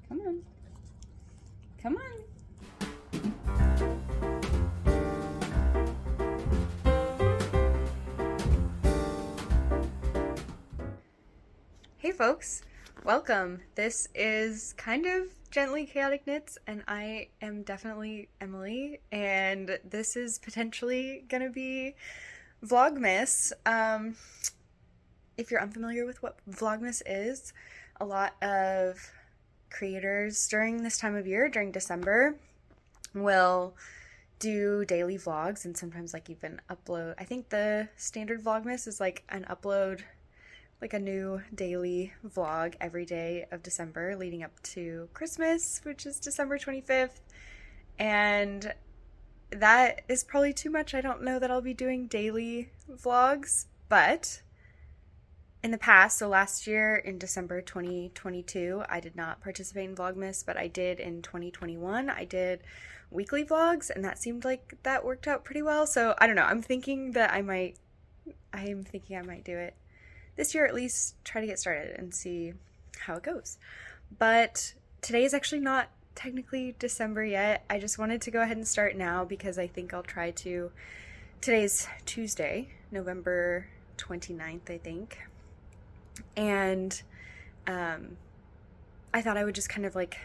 Come on. Come on. Hey folks, welcome. This is kind of Gently Chaotic Knits, and I am definitely Emily, and this is potentially gonna be Vlogmas. If you're unfamiliar with what Vlogmas is, a lot of creators during this time of year, during December, will do daily vlogs and sometimes like even upload. I think the standard Vlogmas is like an upload, like a new daily vlog every day of December leading up to Christmas, which is December 25th. And that is probably too much. I don't know that I'll be doing daily vlogs, but in the past, so last year in December 2022, I did not participate in Vlogmas, but I did in 2021. I did weekly vlogs, and that seemed like that worked out pretty well. So I don't know. I'm thinking I might do it this year, at least try to get started and see how it goes. But today is actually not technically December yet. I just wanted to go ahead and start now because I think I'll try to. Today's Tuesday, November 29th, I think. And I thought I would just kind of like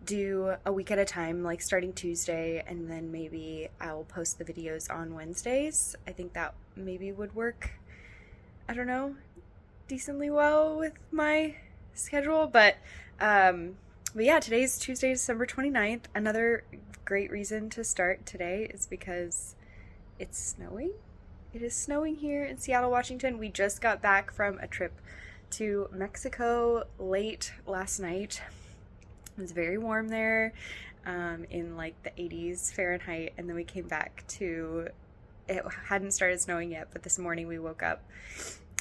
do a week at a time, like starting Tuesday, and then maybe I'll post the videos on Wednesdays. I think that maybe would work, I don't know, decently well with my schedule. But yeah, today's Tuesday, December 29th. Another great reason to start today is because it's snowing. It is snowing here in Seattle, Washington. We just got back from a trip to Mexico late last night. It was very warm there, in like the 80s Fahrenheit, and then we came back to, it hadn't started snowing yet, but this morning we woke up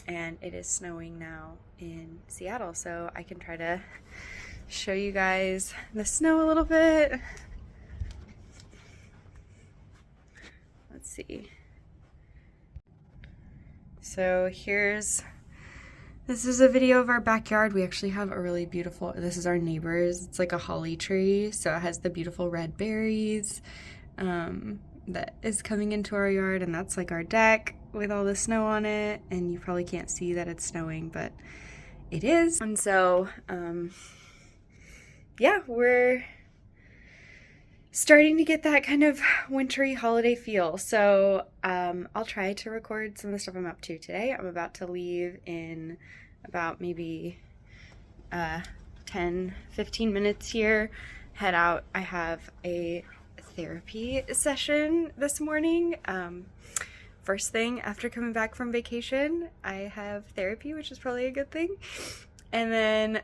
and it is snowing now in Seattle, so I can try to show you guys the snow a little bit. Let's see. So this is a video of our backyard. We actually have a really beautiful, this is our neighbor's. It's like a holly tree, so it has the beautiful red berries that is coming into our yard, and that's like our deck with all the snow on it, and you probably can't see that it's snowing, but it is. And so, yeah, we're starting to get that kind of wintry holiday feel. So I'll try to record some of the stuff I'm up to today. I'm about to leave in about maybe 10-15 minutes here, head out. I have a therapy session this morning. First thing after coming back from vacation, I have therapy, which is probably a good thing. And then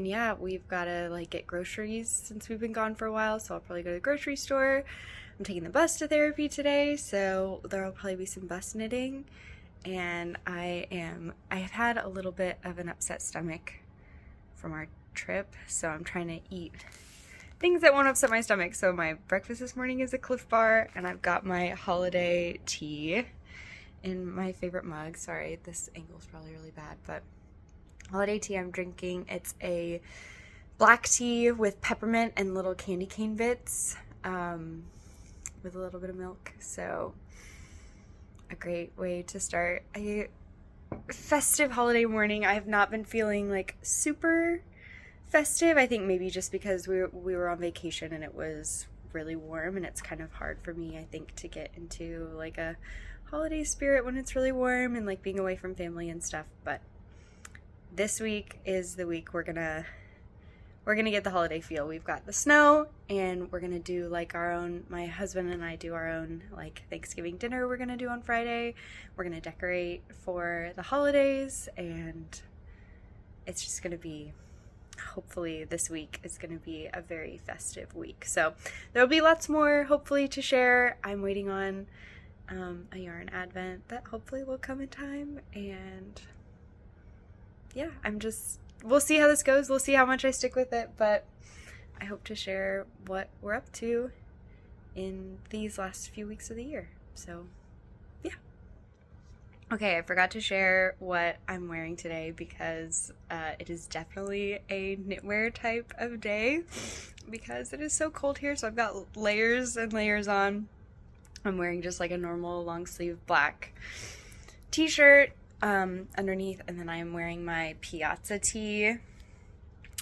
yeah, we've got to like get groceries since we've been gone for a while, so I'll probably go to the grocery store. I'm taking the bus to therapy today, so there'll probably be some bus knitting. And I have had a little bit of an upset stomach from our trip, so I'm trying to eat things that won't upset my stomach. So my breakfast this morning is a Cliff Bar, and I've got my holiday tea in my favorite mug. Sorry, this angle's probably really bad, but holiday tea I'm drinking. It's a black tea with peppermint and little candy cane bits, with a little bit of milk. So a great way to start a festive holiday morning. I have not been feeling like super festive. I think maybe just because we were on vacation and it was really warm, and it's kind of hard for me, I think, to get into like a holiday spirit when it's really warm and like being away from family and stuff. But this week is the week we're gonna get the holiday feel. We've got the snow, and we're gonna do like our own, my husband and I do our own like Thanksgiving dinner we're gonna do on Friday. We're gonna decorate for the holidays, and it's just gonna be, hopefully this week is gonna be a very festive week. So there'll be lots more hopefully to share. I'm waiting on a yarn advent that hopefully will come in time, and yeah, we'll see how this goes. We'll see how much I stick with it, but I hope to share what we're up to in these last few weeks of the year. So, yeah. Okay, I forgot to share what I'm wearing today because it is definitely a knitwear type of day because it is so cold here, so I've got layers and layers on. I'm wearing just like a normal long sleeve black t-shirt underneath, and then I'm wearing my Piazza tee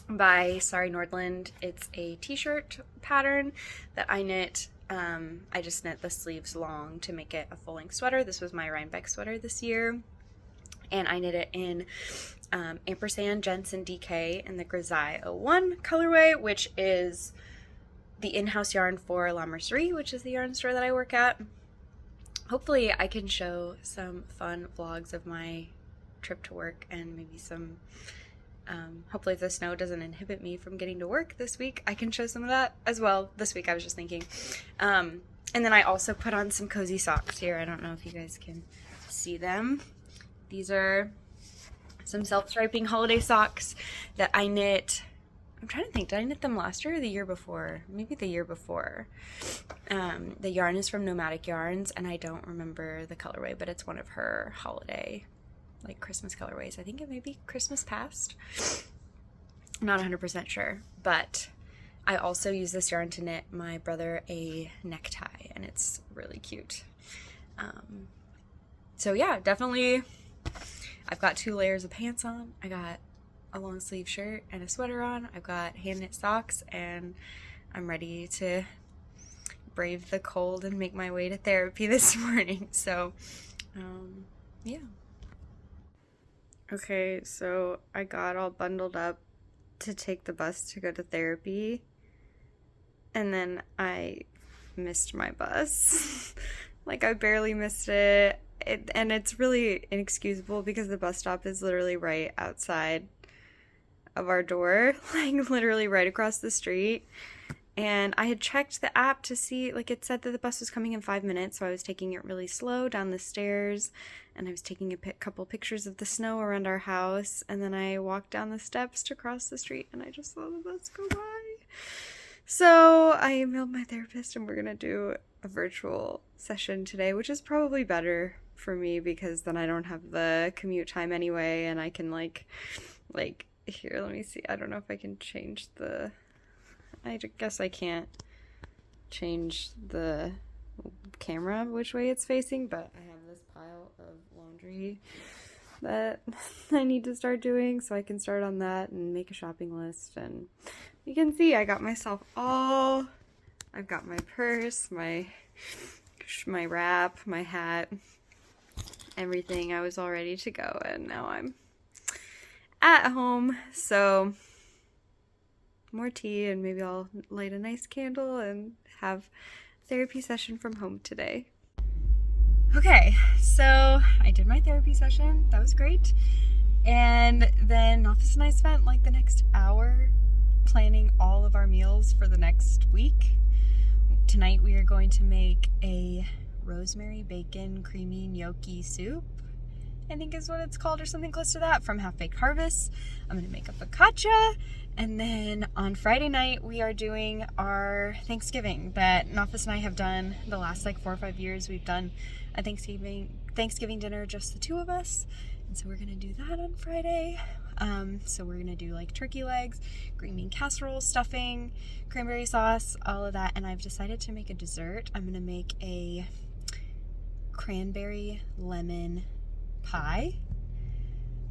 by Sari Nordlund. It's a t-shirt pattern that I knit. I just knit the sleeves long to make it a full-length sweater. This was my Rhinebeck sweater this year, and I knit it in Ampersand Jenson DK in the Grisaille 01 colorway, which is the in-house yarn for La Mercerie, which is the yarn store that I work at. Hopefully I can show some fun vlogs of my trip to work, and maybe some hopefully if the snow doesn't inhibit me from getting to work this week, I can show some of that as well this week, I was just thinking. And then I also put on some cozy socks here. I don't know if you guys can see them. These are some self-striping holiday socks that I knit. I'm trying to think, did I knit them last year or the year before? Maybe the year before. The yarn is from Nomadic Yarns, and I don't remember the colorway, but it's one of her holiday, like Christmas colorways. I think it may be Christmas past. I'm not 100% sure, but I also use this yarn to knit my brother a necktie, and it's really cute. So yeah, definitely I've got 2 layers of pants on. I got a long sleeve shirt and a sweater on. I've got hand knit socks, and I'm ready to brave the cold and make my way to therapy this morning. So yeah. Okay, so I got all bundled up to take the bus to go to therapy, and then I missed my bus. Like, I barely missed it. And it's really inexcusable because the bus stop is literally right outside of our door, like literally right across the street. And I had checked the app to see, like, it said that the bus was coming in 5 minutes, so I was taking it really slow down the stairs, and I was taking a couple pictures of the snow around our house, and then I walked down the steps to cross the street, and I just saw the bus go by. So I emailed my therapist, and we're gonna do a virtual session today, which is probably better for me because then I don't have the commute time anyway, and I can like here, let me see. I don't know if I can change the... I guess I can't change the camera which way it's facing, but I have this pile of laundry that I need to start doing, so I can start on that and make a shopping list. And you can see I got myself all... I've got my purse, my wrap, my hat, everything. I was all ready to go, and now I'm at home, so more tea, and maybe I'll light a nice candle and have therapy session from home today. Okay, so I did my therapy session. That was great. And then Office and I spent like the next hour planning all of our meals for the next week. Tonight we are going to make a rosemary bacon creamy gnocchi soup, I think is what it's called, or something close to that, from Half Baked Harvest. I'm going to make a focaccia. And then on Friday night, we are doing our Thanksgiving that Nafis and I have done the last like 4 or 5 years. We've done a Thanksgiving dinner, just the 2 of us. And so we're going to do that on Friday. So we're going to do like turkey legs, green bean casserole, stuffing, cranberry sauce, all of that. And I've decided to make a dessert. I'm going to make a cranberry lemon pie.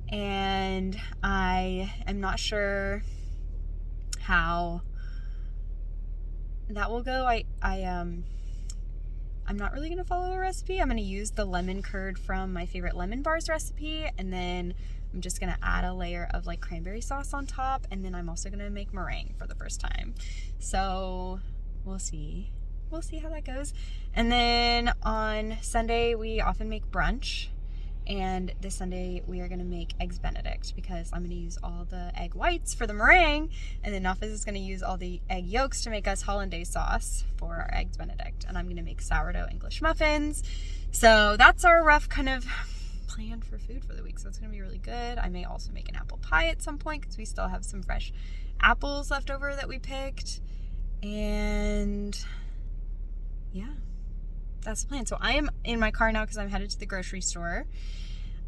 And I am not sure how that will go. I'm not really going to follow a recipe. I'm going to use the lemon curd from my favorite lemon bars recipe, and then I'm just going to add a layer of like cranberry sauce on top, and then I'm also going to make meringue for the first time. So we'll see how that goes. And then on Sunday we often make brunch. And this Sunday, we are going to make Eggs Benedict because I'm going to use all the egg whites for the meringue. And then Nafis is going to use all the egg yolks to make us hollandaise sauce for our Eggs Benedict. And I'm going to make sourdough English muffins. So that's our rough kind of plan for food for the week. So it's going to be really good. I may also make an apple pie at some point because we still have some fresh apples left over that we picked. And yeah, that's the plan. So I am in my car now because I'm headed to the grocery store.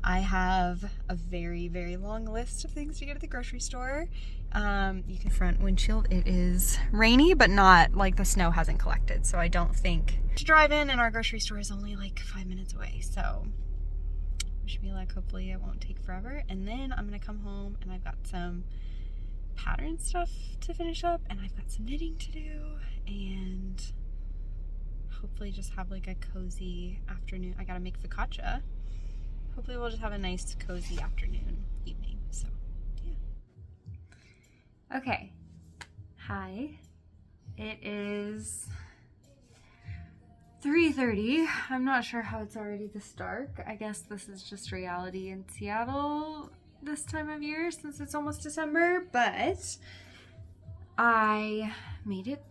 I have a very, very long list of things to get at the grocery store. You can front windshield. It is rainy, but not like the snow hasn't collected. So I don't think to drive in, and our grocery store is only like 5 minutes away. So wish me luck. Hopefully it won't take forever. And then I'm gonna come home and I've got some pattern stuff to finish up, and I've got some knitting to do, and hopefully just have like a cozy afternoon. I gotta make focaccia. Hopefully we'll just have a nice cozy afternoon, evening. So yeah. Okay. Hi. It is 3:30. I'm not sure how it's already this dark. I guess this is just reality in Seattle this time of year since it's almost December, but I made it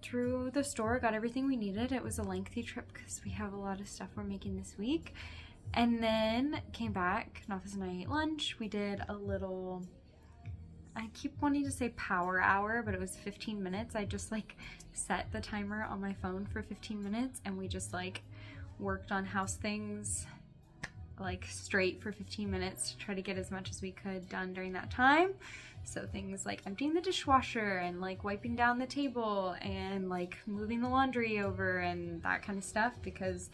through the store, got everything we needed. It was a lengthy trip because we have a lot of stuff we're making this week. And then came back, Nafis and I ate lunch. We did a little, I keep wanting to say power hour, but it was 15 minutes. I just like set the timer on my phone for 15 minutes and we just like worked on house things like straight for 15 minutes to try to get as much as we could done during that time. So things like emptying the dishwasher and like wiping down the table and like moving the laundry over and that kind of stuff, because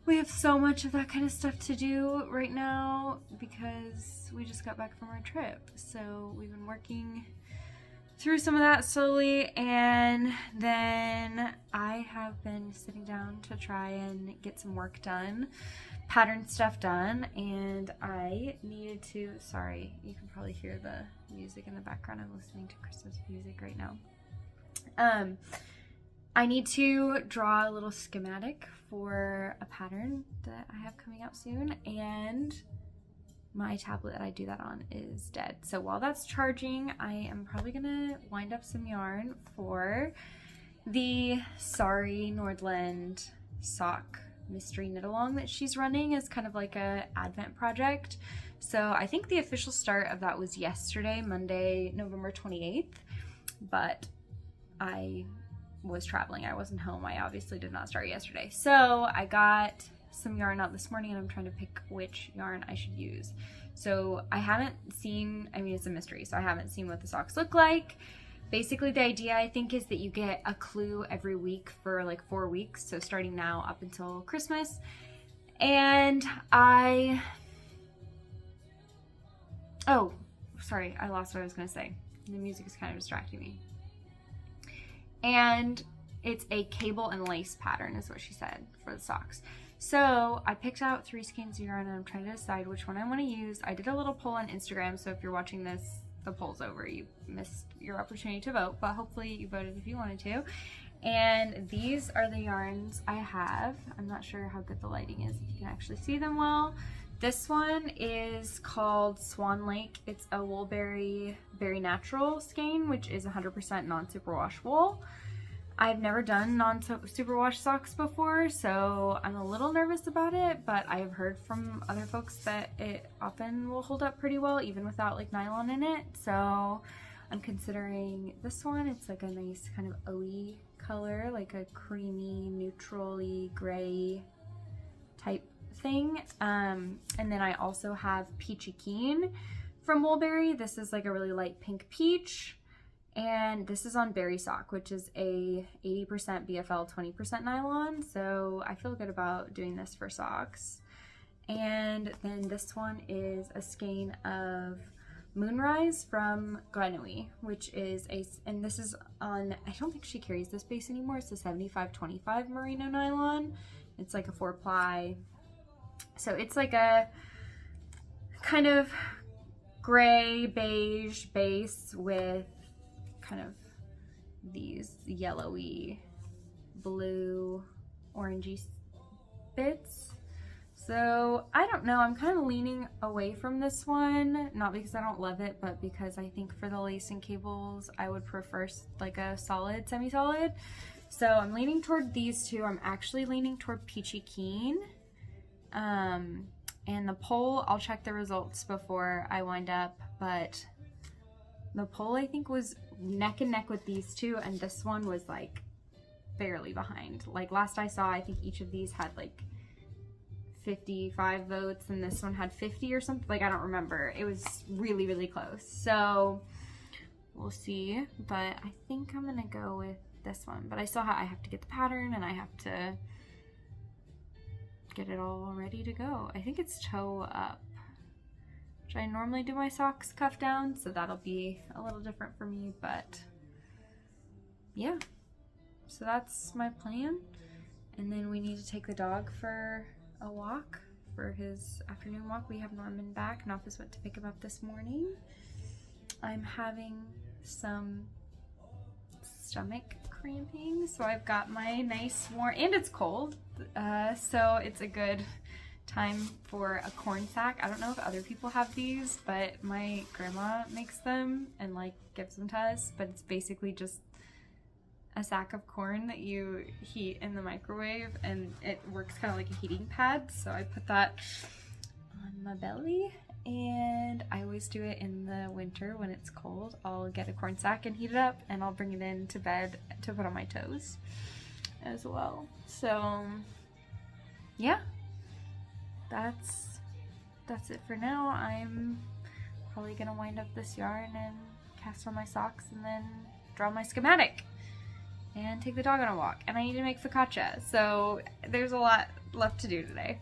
we have so much of that kind of stuff to do right now because we just got back from our trip. So we've been working through some of that slowly, and then I have been sitting down to try and get some work done, pattern stuff done, and I needed to, sorry, you can probably hear the music in the background. I'm listening to Christmas music right now. I need to draw a little schematic for a pattern that I have coming out soon, and my tablet that I do that on is dead. So while that's charging, I am probably gonna wind up some yarn for the Sari Nordlund sock mystery knit along that she's running as kind of like a advent project. So I think the official start of that was yesterday, Monday, November 28th, but I was traveling. I wasn't home. I obviously did not start yesterday. So I got some yarn out this morning and I'm trying to pick which yarn I should use. So I haven't seen, I mean, it's a mystery, so I haven't seen what the socks look like. Basically the idea I think is that you get a clue every week for like 4 weeks. So starting now up until Christmas. And oh, sorry, I lost what I was gonna say. The music is kind of distracting me. And it's a cable and lace pattern is what she said for the socks. So I picked out 3 skeins of yarn and I'm trying to decide which one I want to use. I did a little poll on Instagram, so if you're watching this, the poll's over. You missed your opportunity to vote, but hopefully you voted if you wanted to. And these are the yarns I have. I'm not sure how good the lighting is, if you can actually see them well. This one is called Swan Lake. It's a Woolberry Berry Natural skein, which is 100% non-superwash wool. I've never done non-superwash socks before, so I'm a little nervous about it, but I've heard from other folks that it often will hold up pretty well, even without like nylon in it. So I'm considering this one. It's like a nice kind of owy color, like a creamy, neutrally gray type thing. And then I also have Peachy Keen from Woolberry. This is like a really light pink peach. And this is on Berry Sock, which is a 80% BFL, 20% nylon. So I feel good about doing this for socks. And then this one is a skein of Moonrise from Grenouille, which is and this is on, I don't think she carries this base anymore. It's a 75-25 merino nylon. It's like a 4-ply. So it's like a kind of gray beige base with kind of these yellowy blue orangey bits. So I don't know, I'm kind of leaning away from this one, not because I don't love it, but because I think for the lace and cables I would prefer like a solid, semi-solid. So I'm leaning toward these two. I'm actually leaning toward Peachy Keen. And the poll, I'll check the results before I wind up, but the poll I think was neck and neck with these two, and this one was like barely behind. Like last I saw, I think each of these had like 55 votes and this one had 50 or something. Like I don't remember. It was really, really close. So we'll see. But I think I'm gonna go with this one. But I still I have to get the pattern and I have to get it all ready to go. I think it's toe up, which I normally do my socks cuff down, so that'll be a little different for me, but yeah. So that's my plan. And then we need to take the dog for a walk for his afternoon walk. We have Norman back. Nafis went to pick him up this morning. I'm having some stomach cramping, so I've got my nice warm, and it's cold, so it's a good time for a corn sack. I don't know if other people have these, but my grandma makes them and like gives them to us, but it's basically just a sack of corn that you heat in the microwave, and it works kind of like a heating pad. So I put that on my belly, and I always do it in the winter when it's cold. I'll get a corn sack and heat it up, and I'll bring it into bed to put on my toes as well. So yeah, that's it for now. I'm probably gonna wind up this yarn and cast on my socks and then draw my schematic and take the dog on a walk. And I need to make focaccia, so there's a lot left to do today.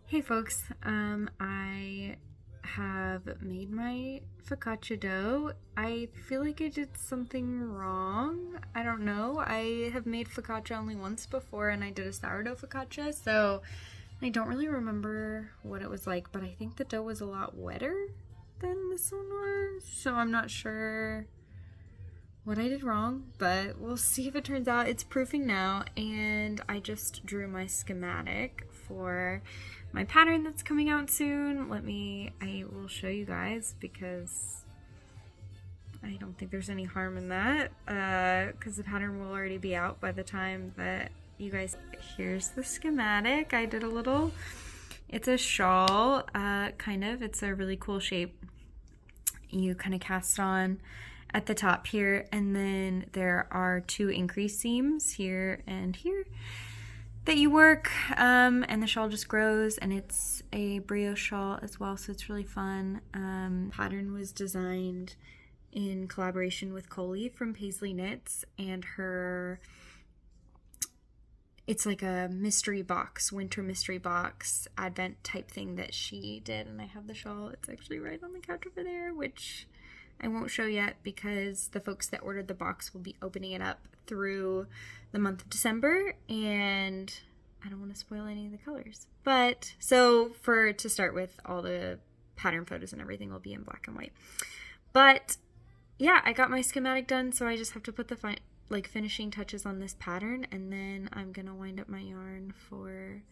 Hey folks, I have made my focaccia dough. I feel like I did something wrong. I don't know. I have made focaccia only once before, and I did a sourdough focaccia, so I don't really remember what it was like, but I think the dough was a lot wetter than this one was, so I'm not sure what I did wrong, but we'll see if it turns out. It's proofing now, and I just drew my schematic for my pattern that's coming out soon. I will show you guys because I don't think there's any harm in that, because the pattern will already be out by the time that you guys. Here's the schematic. I did a little, it's a shawl, kind of. It's a really cool shape. You kind of cast on at the top here, and then there are 2 increased seams here and here that you work, and the shawl just grows, and it's a brioche shawl as well, so it's really fun. Pattern was designed in collaboration with Coley from Paisley Knits, and it's like a mystery box, winter mystery box, advent type thing that she did, and I have the shawl. It's actually right on the couch over there, which I won't show yet because the folks that ordered the box will be opening it up through the month of December, and I don't want to spoil any of the colors. But, so to start with, all the pattern photos and everything will be in black and white. But yeah, I got my schematic done, so I just have to put the finishing touches on this pattern, and then I'm gonna wind up my yarn for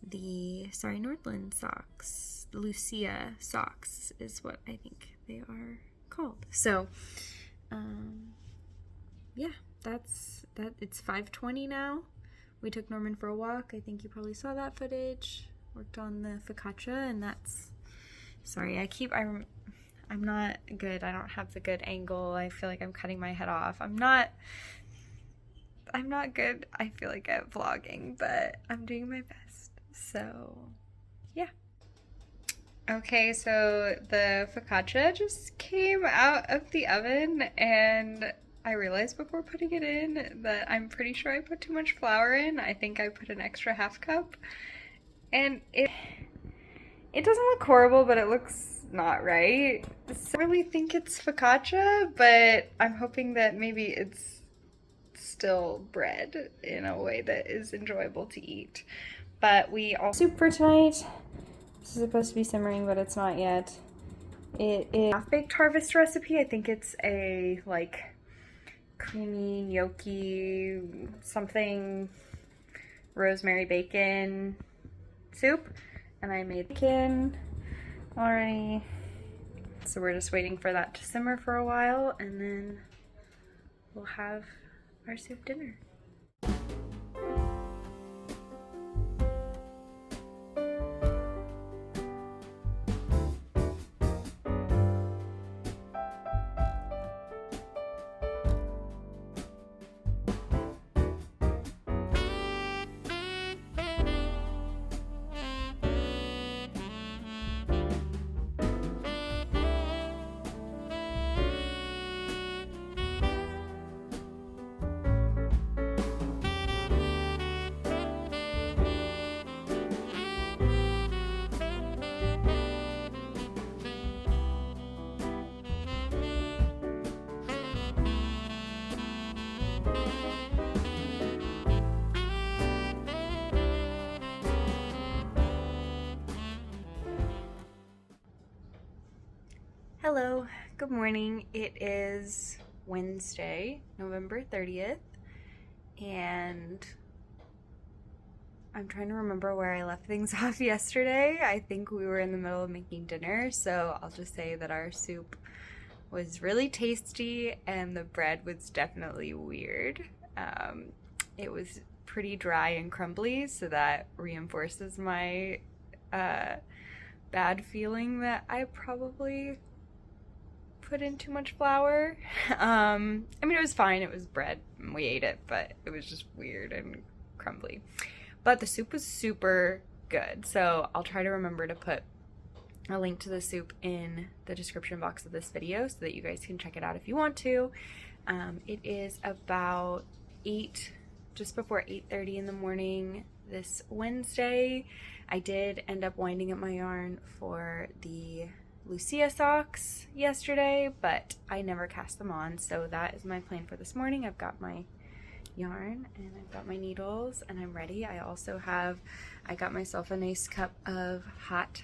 the Sari Nordlund socks. Lucia socks is what I think they are called. So yeah, that's that. It's 5:20 now. We took Norman for a walk. I think you probably saw that footage. Worked on the focaccia, and that's, sorry, I'm not good. I don't have the good angle. I feel like I'm cutting my head off. I'm not good, I feel like, at vlogging, but I'm doing my best. So, yeah. Okay, so the focaccia just came out of the oven, and I realized before putting it in that I'm pretty sure I put too much flour in. I think I put an extra half cup, and it doesn't look horrible, but it looks not right. So I really think it's focaccia, but I'm hoping that maybe it's still bread in a way that is enjoyable to eat. But we also soup for tonight. This is supposed to be simmering, but it's not yet. It is half-baked harvest recipe. I think it's a like creamy gnocchi something rosemary bacon soup, and I made bacon already, so we're just waiting for that to simmer for a while, and then we'll have our soup dinner. Hello, good morning. It is Wednesday, November 30th, and I'm trying to remember where I left things off yesterday. I think we were in the middle of making dinner, so I'll just say that our soup was really tasty and the bread was definitely weird. It was pretty dry and crumbly, so that reinforces my bad feeling that I probably put in too much flour. I mean, it was fine. It was bread and we ate it, but it was just weird and crumbly. But the soup was super good, so I'll try to remember to put a link to the soup in the description box of this video so that you guys can check it out if you want to. It is about just before 8:30 in the morning this Wednesday. I did end up winding up my yarn for the Lucia socks yesterday, but I never cast them on, so that is my plan for this morning. I've got my yarn and I've got my needles and I'm ready. I got myself a nice cup of hot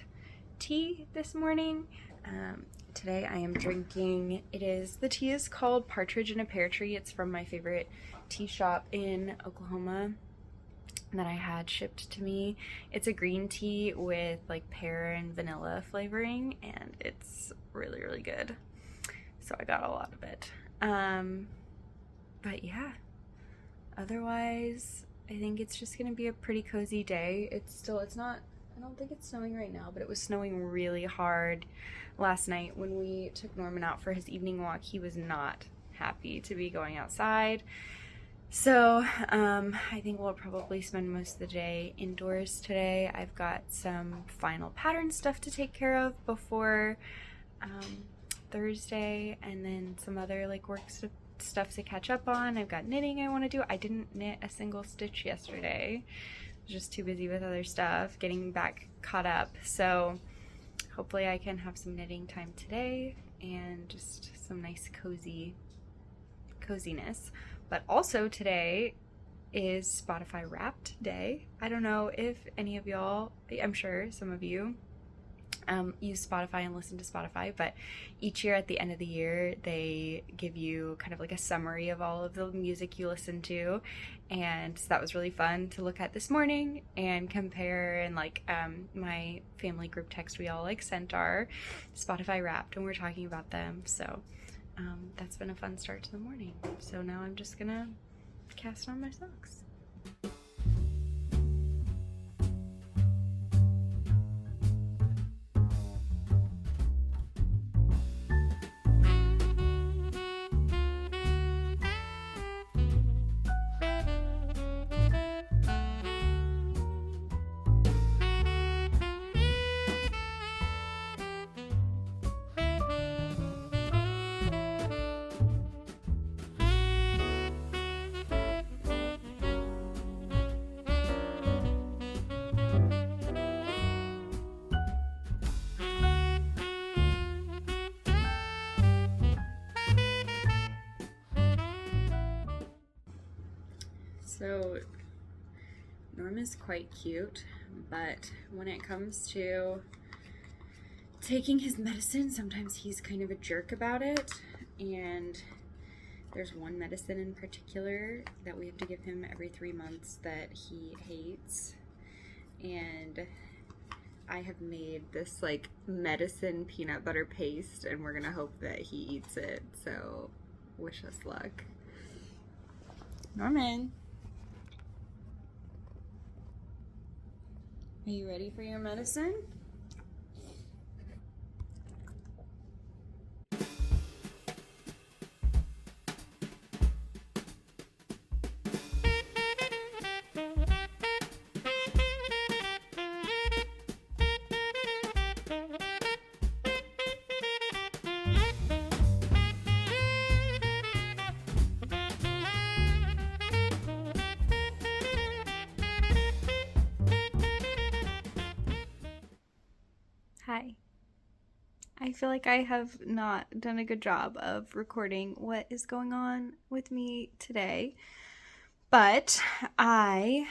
tea this morning. Today I am drinking, the tea is called Partridge in a Pear Tree. It's from my favorite tea shop in Oklahoma that I had shipped to me. It's a green tea with like pear and vanilla flavoring, and it's really, really good. So I got a lot of it. But yeah, otherwise I think it's just gonna be a pretty cozy day. It's not I don't think it's snowing right now, but it was snowing really hard last night when we took Norman out for his evening walk. He was not happy to be going outside. So I think we'll probably spend most of the day indoors today. I've got some final pattern stuff to take care of before Thursday, and then some other like work stuff to catch up on. I've got knitting I want to do. I didn't knit a single stitch yesterday. I was just too busy with other stuff, getting back caught up. So hopefully I can have some knitting time today and just some nice coziness. But also today is Spotify Wrapped Day. I don't know if any of y'all, I'm sure some of you use Spotify and listen to Spotify, but each year at the end of the year they give you kind of like a summary of all of the music you listen to, and so that was really fun to look at this morning and compare. And like my family group text, we all like sent our Spotify Wrapped and we're talking about them, so that's been a fun start to the morning. So now I'm just gonna cast on my socks. So Norm is quite cute, but when it comes to taking his medicine, sometimes he's kind of a jerk about it. And there's one medicine in particular that we have to give him every 3 months that he hates. And I have made this like medicine peanut butter paste, and we're gonna hope that he eats it. So wish us luck. Norman, are you ready for your medicine? Hi. I feel like I have not done a good job of recording what is going on with me today, but I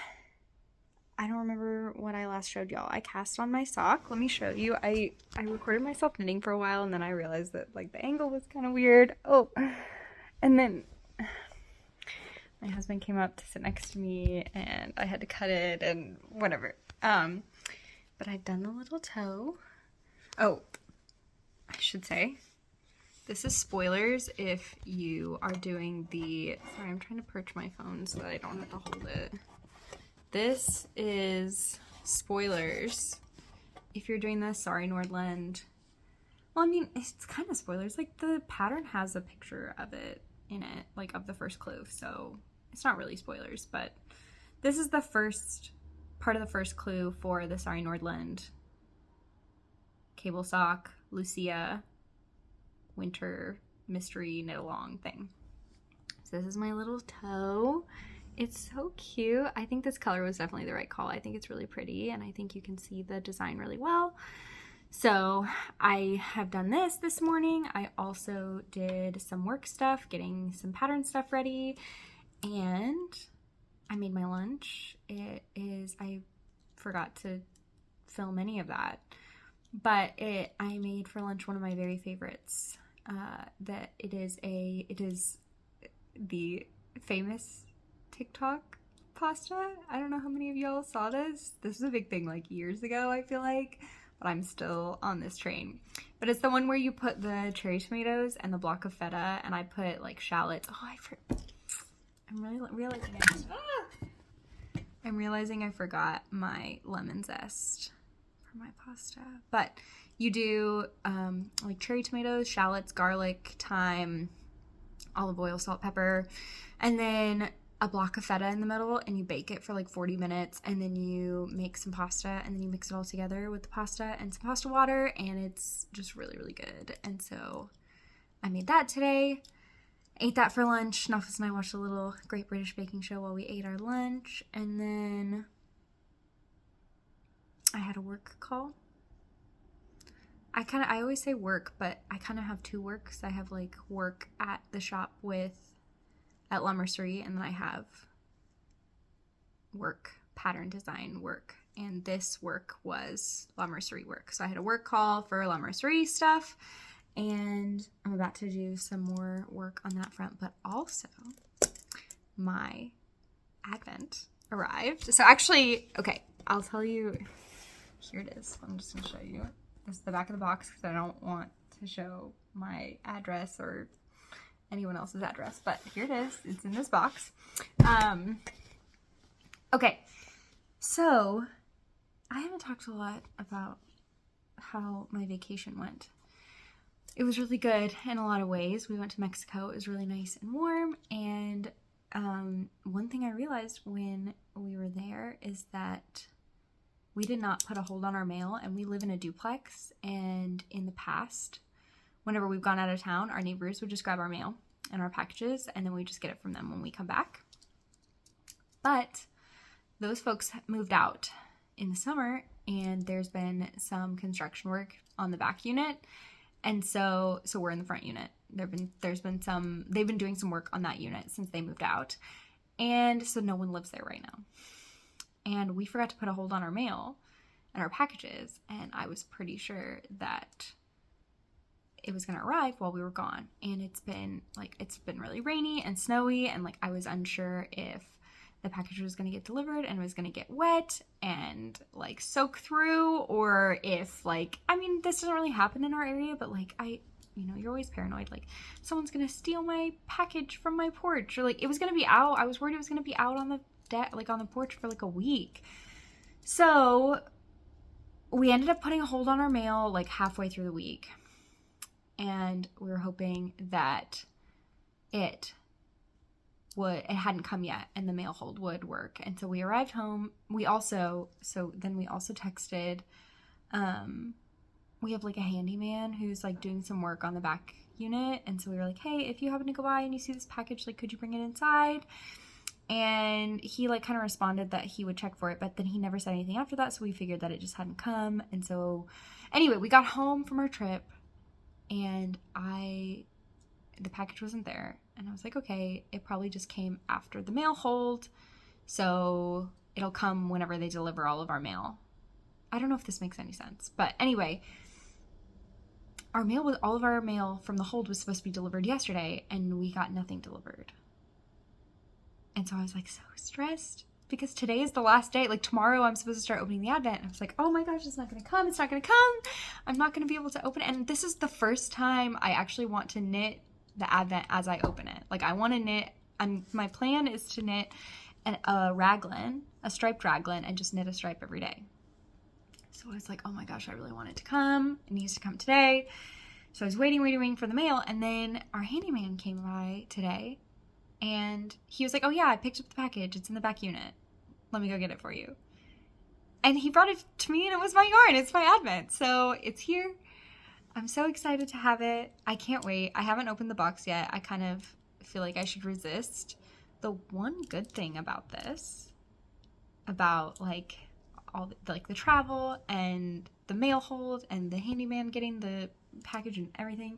don't remember what I last showed y'all. I cast on my sock. Let me show you. I recorded myself knitting for a while, and then I realized that like the angle was kind of weird. Oh, and then my husband came up to sit next to me, and I had to cut it and whatever. But I've done the little toe. Oh, I should say, this is spoilers if you are doing the, sorry, I'm trying to perch my phone so that I don't have to hold it. This is spoilers if you're doing the Sari Nordlund. Well, I mean, it's kind of spoilers. Like, the pattern has a picture of it in it, like of the first clove, so it's not really spoilers, but this is the first part of the first clue for the Sari Nordlund cable sock, Lucia, winter mystery knit along thing. So this is my little toe. It's so cute. I think this color was definitely the right call. I think it's really pretty, and I think you can see the design really well. So I have done this morning. I also did some work stuff, getting some pattern stuff ready, and I made my lunch. I forgot to film any of that. But I made for lunch one of my very favorites. That it is the famous TikTok pasta. I don't know how many of y'all saw this. This was a big thing like years ago, I feel like, but I'm still on this train. But it's the one where you put the cherry tomatoes and the block of feta, and I put like shallots. Oh, I'm realizing I forgot my lemon zest. for my pasta. But you do like cherry tomatoes, shallots, garlic, thyme, olive oil, salt, pepper, and then a block of feta in the middle, and you bake it for like 40 minutes, and then you make some pasta, and then you mix it all together with the pasta and some pasta water, and it's just really, really good. And so I made that today. Ate that for lunch. Nafis and I watched a little Great British Baking Show while we ate our lunch, and then I had a work call. I always say work, but I kind of have two works. I have like work at the shop at La Mercerie, and then I have work, pattern design work, and this work was La Mercerie work. So I had a work call for La Mercerie stuff, and I'm about to do some more work on that front, but also my Advent arrived. So actually, okay, I'll tell you, here it is. I'm just gonna show you. This is the back of the box because I don't want to show my address or anyone else's address, but here it is. It's in this box. Okay, so I haven't talked a lot about how my vacation went. It was really good in a lot of ways. We went to Mexico. It was really nice and warm, and one thing I realized when we were there is that we did not put a hold on our mail, and we live in a duplex, and in the past, whenever we've gone out of town, our neighbors would just grab our mail and our packages, and then we just get it from them when we come back. But those folks moved out in the summer, and there's been some construction work on the back unit, and so we're in the front unit. They've been doing some work on that unit since they moved out, and so no one lives there right now. And we forgot to put a hold on our mail and our packages, and I was pretty sure that it was going to arrive while we were gone. And it's been really rainy and snowy, and like I was unsure if the package was going to get delivered and it was going to get wet and like soak through, or if this doesn't really happen in our area, but like you're always paranoid, like someone's going to steal my package from my porch, or like it was going to be out. I was worried it was going to be out on the deck, like on the porch for like a week. So we ended up putting a hold on our mail like halfway through the week, and we were hoping that it hadn't come yet and the mail hold would work. And so we arrived home. We also texted, we have like a handyman who's like doing some work on the back unit, and so we were like, hey, if you happen to go by and you see this package, like could you bring it inside? And he like kind of responded that he would check for it, but then he never said anything after that, so we figured that it just hadn't come. And so anyway, we got home from our trip, and the package wasn't there, and I was like, okay, it probably just came after the mail hold, so it'll come whenever they deliver all of our mail. I don't know if this makes any sense, but anyway, all of our mail from the hold was supposed to be delivered yesterday, and we got nothing delivered. And so I was like so stressed because today is the last day. Like tomorrow I'm supposed to start opening the Advent. And I was like, oh my gosh, it's not going to come. It's not going to come. I'm not going to be able to open it. And this is the first time I actually want to knit the Advent as I open it. Like I want to knit, my plan is to knit a raglan, a striped raglan, and just knit a stripe every day. So I was like, oh my gosh, I really want it to come. It needs to come today. So I was waiting for the mail. And then our handyman came by today, and he was like, oh yeah, I picked up the package. It's in the back unit. Let me go get it for you. And he brought it to me, and it was my yarn. It's my Advent. So it's here. I'm so excited to have it. I can't wait. I haven't opened the box yet. I kind of feel like I should resist. The one good thing about this, about like all the travel and the mail hold and the handyman getting the package and everything,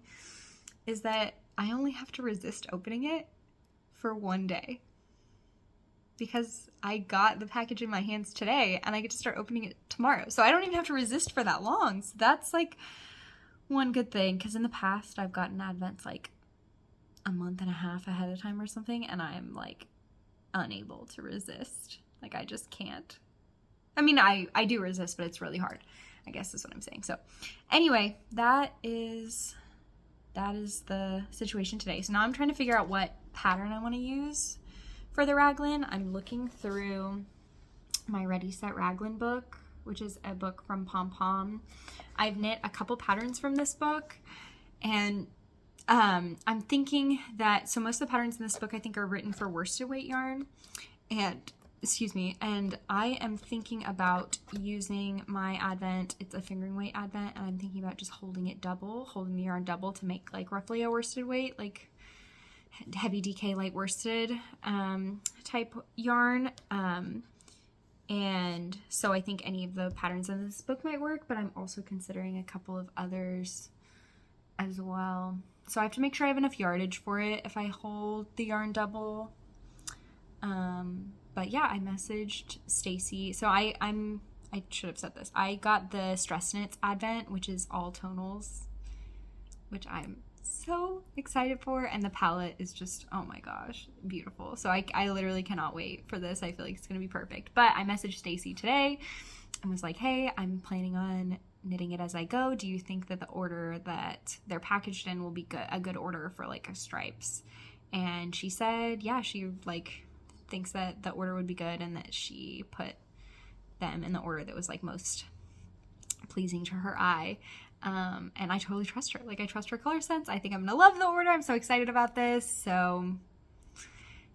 is that I only have to resist opening it for one day, because I got the package in my hands today and I get to start opening it tomorrow. So I don't even have to resist for that long. So that's like one good thing, because in the past I've gotten Advents like a month and a half ahead of time or something, and I'm like unable to resist. Like I just can't. I mean, I do resist, but it's really hard, I guess is what I'm saying. So anyway, that is the situation today. So now I'm trying to figure out what pattern I want to use for the raglan. I'm looking through my Ready Set Raglan book which is a book from Pom Pom. I've knit a couple patterns from this book, and I'm thinking that, so most of the patterns in this book I think are written for worsted weight yarn, and I am thinking about using my advent, it's a fingering weight advent, and I'm thinking about just holding the yarn double to make like roughly a worsted weight, like heavy DK light worsted type yarn. And so I think any of the patterns in this book might work, but I'm also considering a couple of others as well. So I have to make sure I have enough yardage for it if I hold the yarn double. But yeah, I messaged Stacy. So I should have said this. I got the Stress Knits Advent, which is all tonals, which I'm so excited for, and the palette is just, oh my gosh, beautiful. So I literally cannot wait for this. I feel like it's gonna be perfect. But I messaged Stacy today and was like, hey, I'm planning on knitting it as I go. Do you think that the order that they're packaged in will be a good order for like stripes? And she said, yeah, she like thinks that the order would be good, and that she put them in the order that was like most pleasing to her eye. And I totally trust her. Like, I trust her color sense. I think I'm gonna love the order. I'm so excited about this. So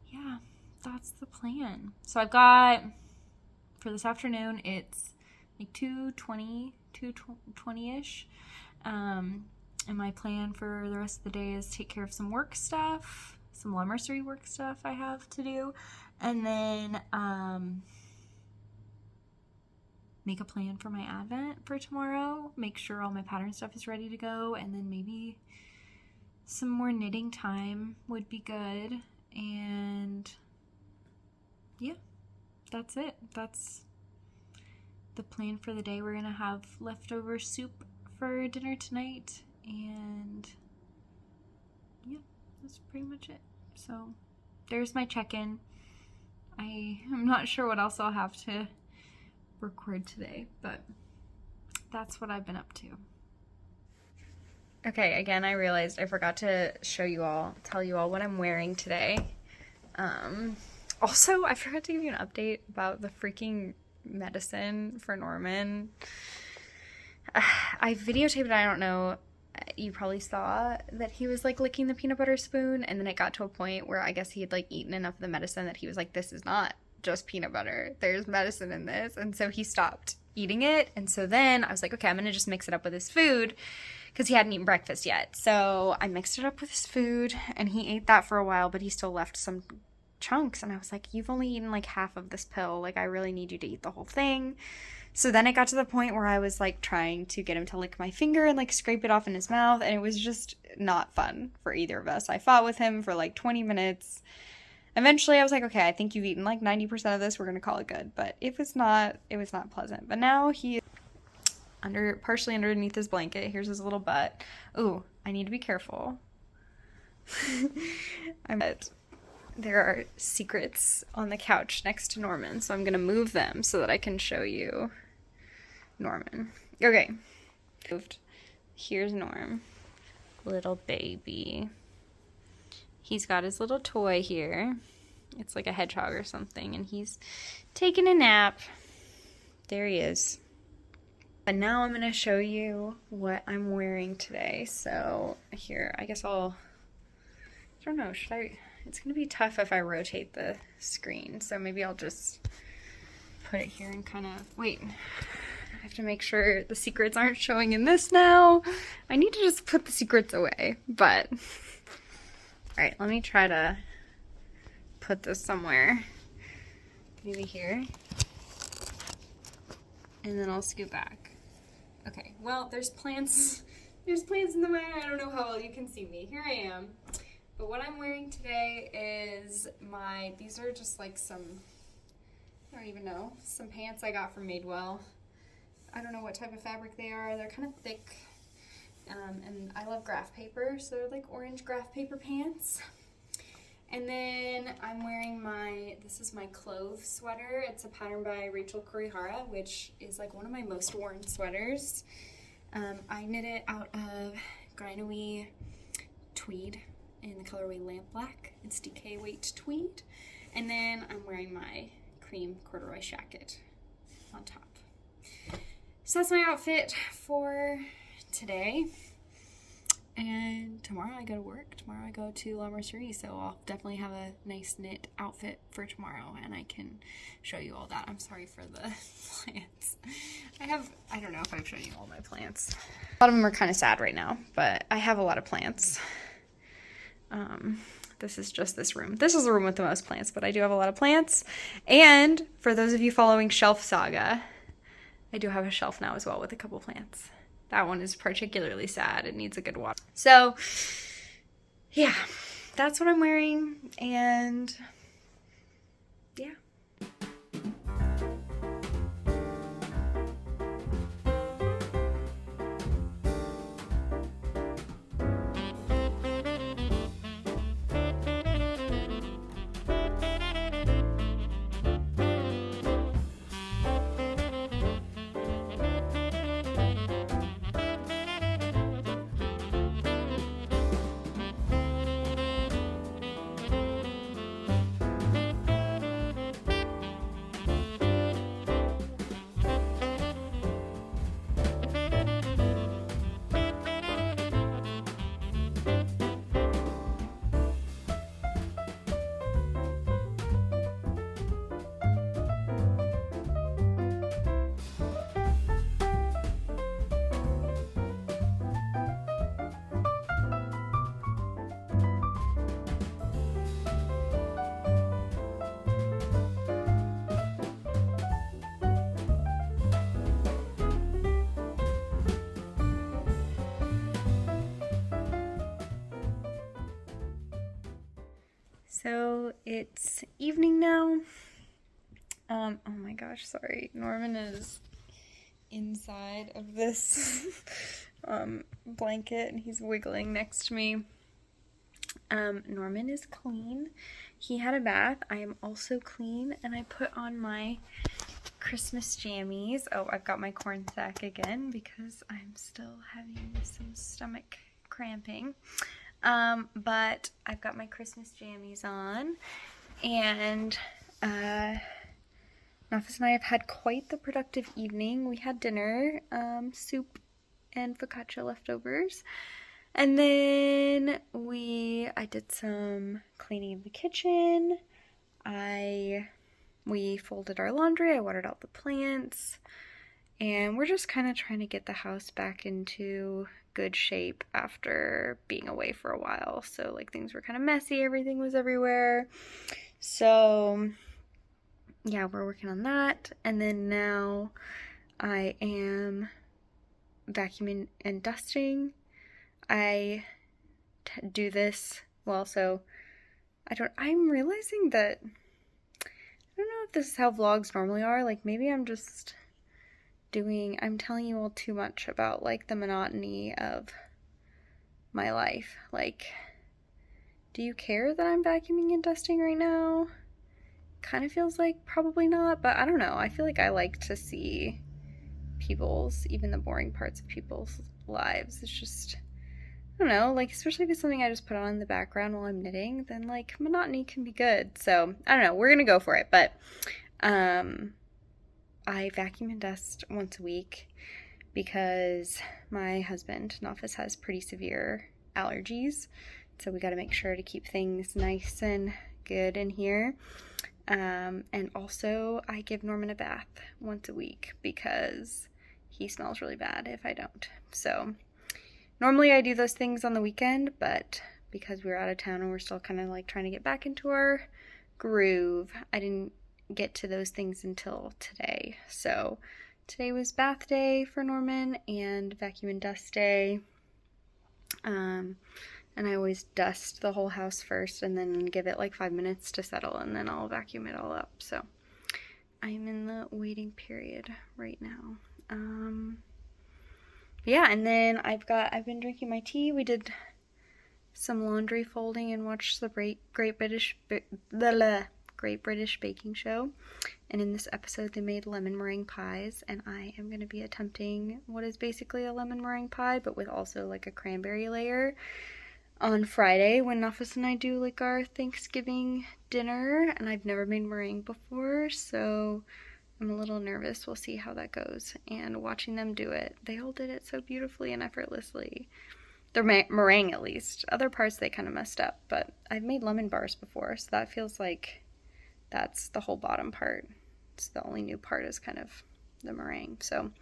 yeah, that's the plan. So I've got, for this afternoon, it's like 2:20-ish. And my plan for the rest of the day is take care of some work stuff, some La Mercerie work stuff I have to do, and then make a plan for my advent for tomorrow, make sure all my pattern stuff is ready to go, and then maybe some more knitting time would be good. And yeah, that's it. That's the plan for the day. We're gonna have leftover soup for dinner tonight, and yeah, that's pretty much it. So there's my check-in. I'm not sure what else I'll have to record today, but that's what I've been up to. Okay, again, I realized I forgot to tell you all what I'm wearing today. Also, I forgot to give you an update about the freaking medicine for Norman. I videotaped it. I don't know, you probably saw that he was like licking the peanut butter spoon, and then it got to a point where I guess he had like eaten enough of the medicine that he was like, this is not just peanut butter, there's medicine in this. And so he stopped eating it. And so then I was like, okay, I'm gonna just mix it up with his food, because he hadn't eaten breakfast yet. So I mixed it up with his food, and he ate that for a while, but he still left some chunks. And I was like, you've only eaten like half of this pill, like I really need you to eat the whole thing. So then it got to the point where I was like trying to get him to lick my finger and like scrape it off in his mouth, and it was just not fun for either of us. I fought with him for like 20 minutes. Eventually I was like, okay, I think you've eaten like 90% of this, we're gonna call it good. But it was not pleasant. But now he is partially underneath his blanket. Here's his little butt. Ooh, I need to be careful. There are secrets on the couch next to Norman, so I'm gonna move them so that I can show you Norman. Okay, moved. Here's Norm, little baby. He's got his little toy here. It's like a hedgehog or something, and he's taking a nap. There he is. But now I'm gonna show you what I'm wearing today. So here, I guess I don't know, it's gonna be tough if I rotate the screen, so maybe I'll just put it here and kind of, wait, I have to make sure the secrets aren't showing in this now. I need to just put the secrets away, but, all right, let me try to put this somewhere, maybe here, and then I'll scoot back. Okay, well, there's plants in the way. I don't know how well you can see me. Here I am. But what I'm wearing today is these are just like some, I don't even know, some pants I got from Madewell. I don't know what type of fabric they are. They're kind of thick, and I love graph paper, so they're like orange graph paper pants. And then I'm wearing this is my Clove sweater. It's a pattern by Rachel Kurihara, which is like one of my most worn sweaters. I knit it out of Grenouille tweed in the colorway Lampblack. It's DK weight tweed. And then I'm wearing my cream corduroy jacket on top. So that's my outfit for today. And tomorrow I go to work. Tomorrow I go to La Mercerie, so I'll definitely have a nice knit outfit for tomorrow, and I can show you all that. I'm sorry for the plants. I don't know if I've shown you all my plants. A lot of them are kind of sad right now, but I have a lot of plants. This is just this room. This is the room with the most plants, but I do have a lot of plants. And for those of you following Shelf Saga, I do have a shelf now as well with a couple plants. That one is particularly sad. It needs a good water. So, yeah, that's what I'm wearing. And, yeah. So it's evening now. Oh my gosh, sorry. Norman is inside of this blanket and he's wiggling next to me. Norman is clean. He had a bath. I am also clean, and I put on my Christmas jammies. Oh, I've got my corn sack again because I'm still having some stomach cramping. But I've got my Christmas jammies on, and Nafis and I have had quite the productive evening. We had dinner, soup and focaccia leftovers, and then I did some cleaning of the kitchen. We folded our laundry, I watered out the plants, and we're just kind of trying to get the house back into good shape after being away for a while. So like things were kind of messy, everything was everywhere. So yeah, we're working on that. And then now I am vacuuming and dusting. I do this, well, so I'm realizing that, I don't know if this is how vlogs normally are. Like maybe I'm just I'm telling you all too much about like the monotony of my life. Like, do you care that I'm vacuuming and dusting right now? Kind of feels like probably not, but I don't know. I feel like I like to see even the boring parts of people's lives. It's just, I don't know, like especially if it's something I just put on in the background while I'm knitting, then like monotony can be good. So I don't know, we're gonna go for it. But I vacuum and dust once a week because my husband, Nafis, has pretty severe allergies. So we got to make sure to keep things nice and good in here. And also I give Norman a bath once a week because he smells really bad if I don't. So normally I do those things on the weekend, but because we were out of town and we're still kind of like trying to get back into our groove, I didn't get to those things until today. So today was bath day for Norman and vacuum and dust day. And I always dust the whole house first and then give it like 5 minutes to settle, and then I'll vacuum it all up. So I'm in the waiting period right now. Yeah, and then I've been drinking my tea. We did some laundry folding and watched the Great British Baking Show, and in this episode they made lemon meringue pies, and I am going to be attempting what is basically a lemon meringue pie but with also like a cranberry layer on Friday when Nafis and I do like our Thanksgiving dinner. And I've never made meringue before, so I'm a little nervous. We'll see how that goes. And watching them do it, they all did it so beautifully and effortlessly. Their meringue, at least. Other parts they kind of messed up, but I've made lemon bars before, so that feels like that's the whole bottom part. It's the only new part is kind of the meringue. So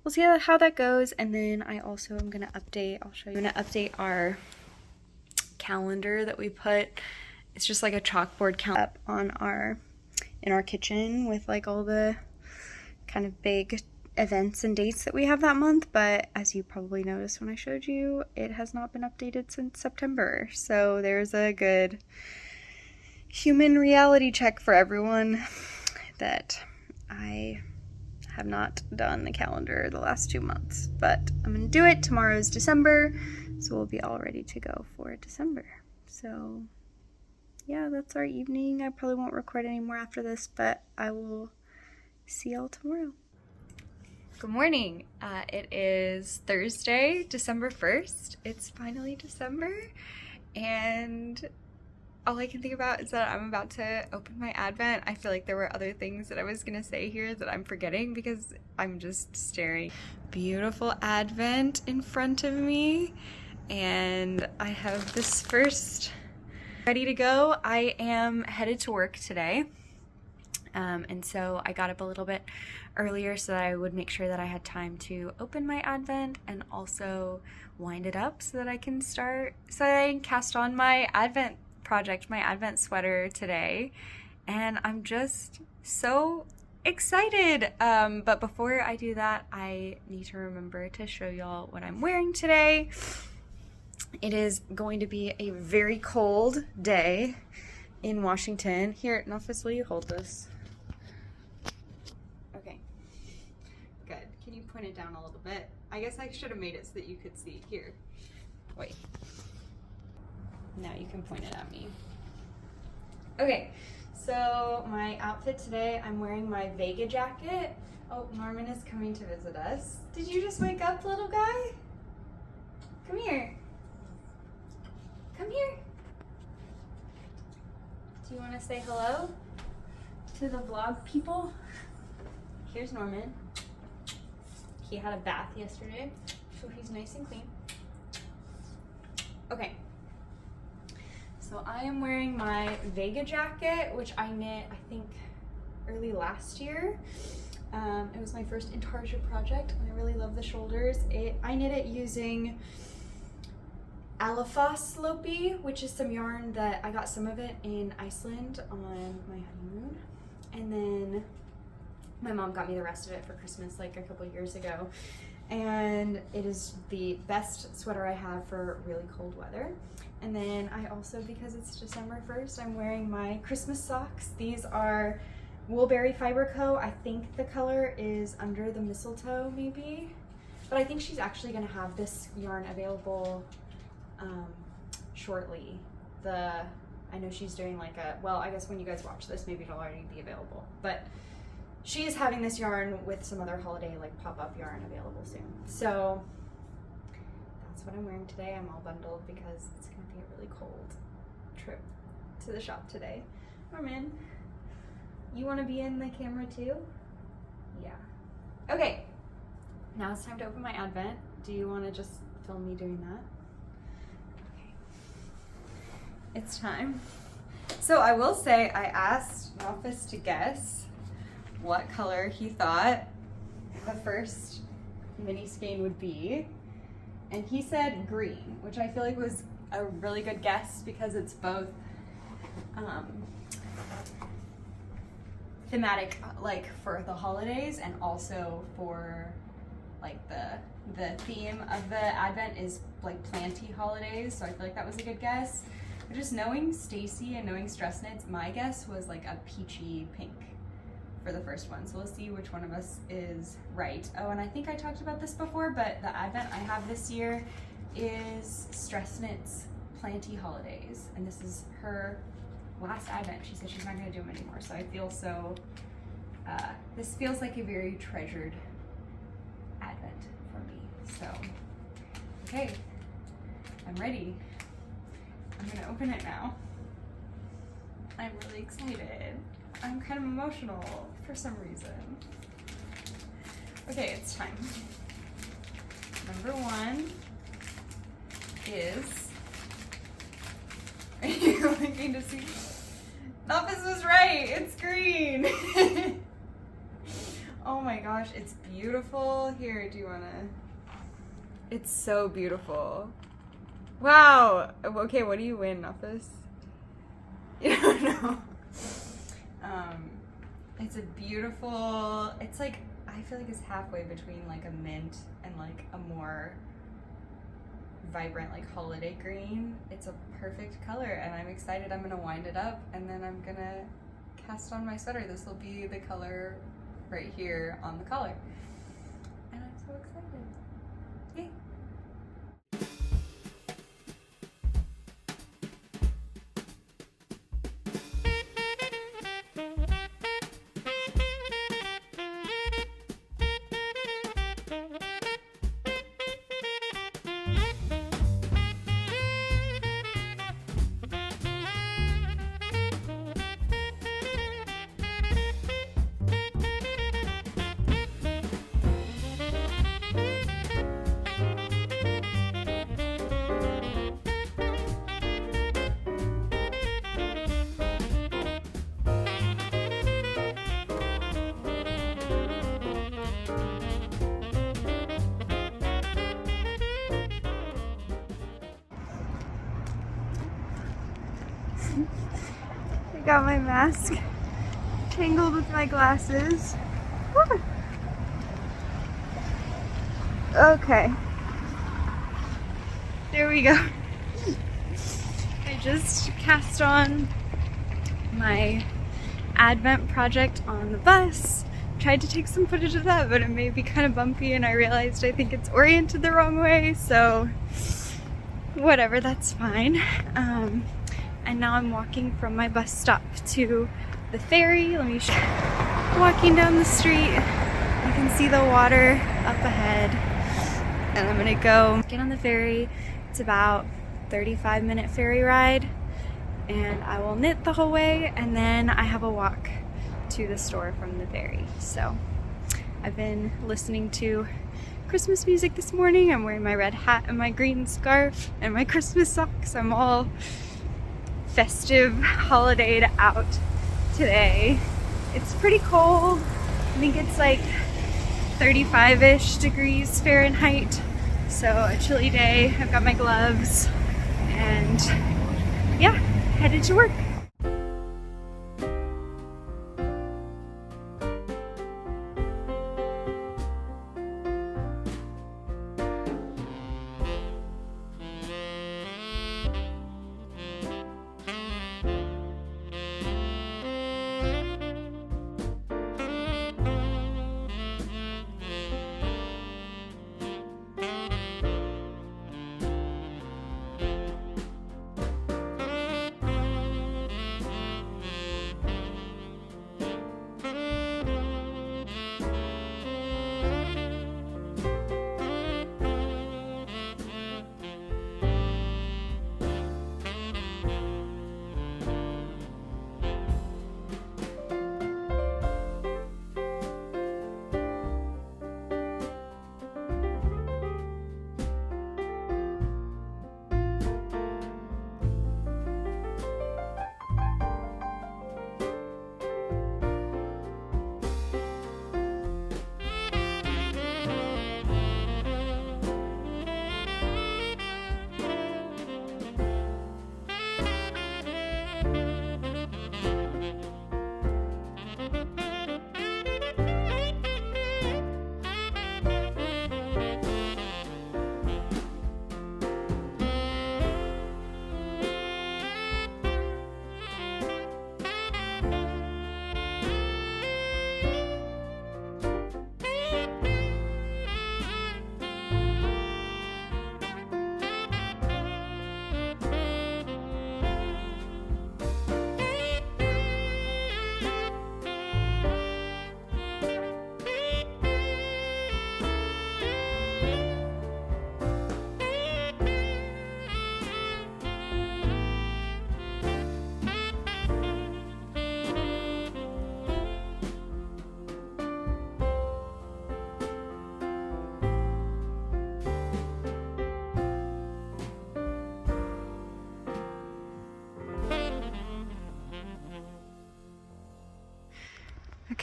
we'll see how that goes. And then I also am going to update, I'll show you, I'm going to update our calendar that we put. It's just like a chalkboard calendar up on in our kitchen with like all the kind of big events and dates that we have that month, but as you probably noticed when I showed you, it has not been updated since September. So there's a good human reality check for everyone that I have not done the calendar the last 2 months, but I'm gonna do it. Tomorrow's December, so we'll be all ready to go for December. So yeah, that's our evening. I probably won't record anymore after this, but I will see y'all tomorrow. Good morning. It is Thursday, December 1st. It's finally December, and all I can think about is that I'm about to open my Advent. I feel like there were other things that I was gonna say here that I'm forgetting because I'm just staring. Beautiful Advent in front of me, and I have this first ready to go. I am headed to work today, and so I got up a little bit earlier so that I would make sure that I had time to open my Advent and also wind it up so that I can cast on my Advent project, my Advent sweater today, and I'm just so excited. But before I do that, I need to remember to show y'all what I'm wearing today. It is going to be a very cold day in Washington. Here, Nofis, will you hold this? Okay, good. Can you point it down a little bit? I guess I should have made it so that you could see. Here, wait. Now you can point it at me. Okay, so my outfit today, I'm wearing my Vega jacket. Oh, Norman is coming to visit us. Did you just wake up, little guy? Come here. Come here. Do you want to say hello to the vlog people? Here's Norman. He had a bath yesterday, so he's nice and clean. Okay. So I am wearing my Vega jacket, which I knit, I think, early last year. It was my first intarsia project, and I really love the shoulders. I knit it using Alafosslopi, which is some yarn that I got some of it in Iceland on my honeymoon, and then my mom got me the rest of it for Christmas like a couple years ago, and it is the best sweater I have for really cold weather. And then I also, because it's December 1st, I'm wearing my Christmas socks. These are Woolberry Fiber Co. I think the color is Under the Mistletoe maybe, but I think she's actually gonna have this yarn available shortly. I know she's doing like well, I guess when you guys watch this, maybe it'll already be available, but she is having this yarn with some other holiday like pop-up yarn available soon. So that's what I'm wearing today. I'm all bundled because it's gonna be a really cold trip to the shop today. Norman, you want to be in the camera too? Yeah. Okay, now it's time to open my Advent. Do you want to just film me doing that? It's time. So I will say I asked Nofis to guess what color he thought the first mini skein would be, and he said green, which I feel like was a really good guess because it's both thematic, like for the holidays, and also for like the theme of the Advent is like planty holidays, so I feel like that was a good guess. But just knowing Stacy and knowing Stress Knits, my guess was like a peachy pink for the first one. So we'll see which one of us is right. Oh, and I think I talked about this before, but the Advent I have this year is Stress Knits Planty Holidays. And this is her last Advent. She said she's not gonna do them anymore. So I feel so, this feels like a very treasured Advent for me. So, okay, I'm ready. I'm gonna open it now. I'm really excited. I'm kind of emotional for some reason. Okay, it's time. Number one is, are you looking to see? Nafis was right, it's green. Oh my gosh, it's beautiful. Here, do you wanna? It's so beautiful. Wow. Okay, what do you win, Nafis? You don't know. It's a beautiful, it's like, I feel like it's halfway between like a mint and like a more vibrant like holiday green. It's a perfect color and I'm excited. I'm gonna wind it up and then I'm gonna cast on my sweater. This will be the color right here on the collar. And I'm so excited. Yay. I got my mask tangled with my glasses. Woo. Okay. There we go. I just cast on my Advent project on the bus. Tried to take some footage of that, but it may be kind of bumpy and I realized I think it's oriented the wrong way, so whatever, that's fine. And now I'm walking from my bus stop to the ferry. Let me show you. Walking down the street, you can see the water up ahead. And I'm gonna go get on the ferry. It's about 35-minute ferry ride. And I will knit the whole way and then I have a walk to the store from the ferry. So I've been listening to Christmas music this morning. I'm wearing my red hat and my green scarf and my Christmas socks. I'm all festive, holidayed out today. It's pretty cold. I think it's like 35-ish degrees Fahrenheit. So a chilly day. I've got my gloves and yeah, headed to work.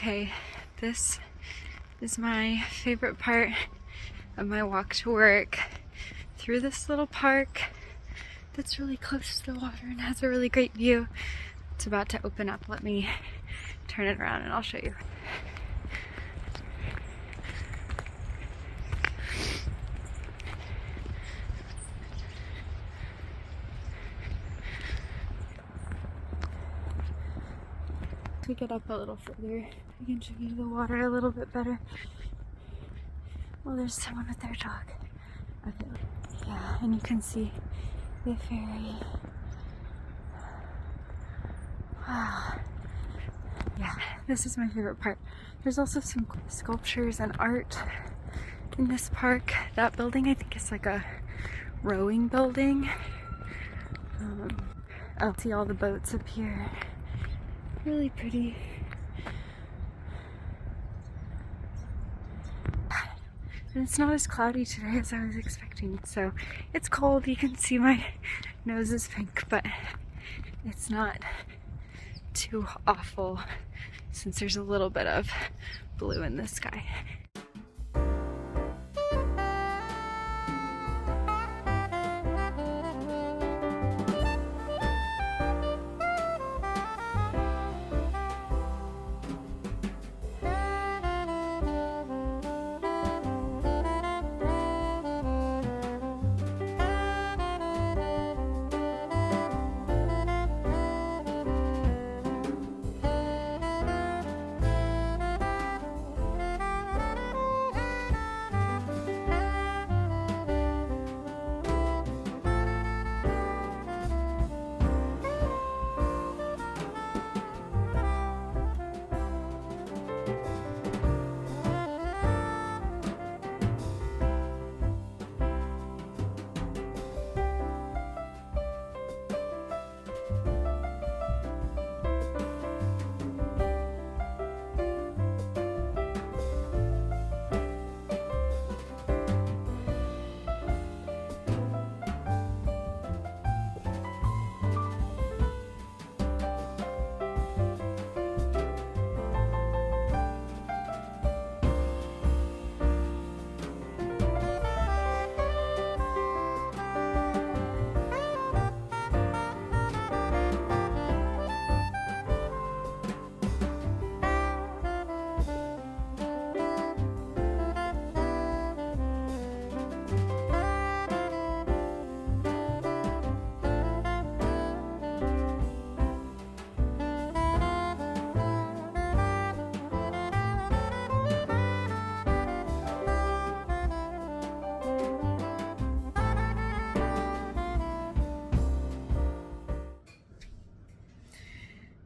Okay, this is my favorite part of my walk to work, through this little park that's really close to the water and has a really great view. It's about to open up. Let me turn it around and I'll show you. If we get up a little further, I can show you the water a little bit better. Well, there's someone with their dog. Okay, yeah, and you can see the ferry. Wow. Yeah, this is my favorite part. There's also some sculptures and art in this park. That building, I think, is like a rowing building. I'll see all the boats up here. Really pretty. And it's not as cloudy today as I was expecting, so it's cold. You can see my nose is pink, but it's not too awful since there's a little bit of blue in the sky.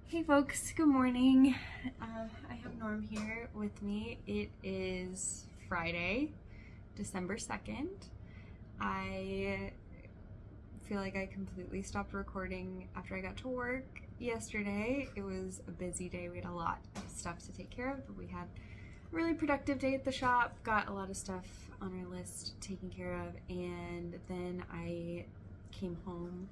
Hey folks, good morning. I have Norm here with me. It is Friday, December 2nd. I feel like I completely stopped recording after I got to work yesterday. It was a busy day. We had a lot of stuff to take care of, but we had a really productive day at the shop, got a lot of stuff on our list taken care of, and then I came home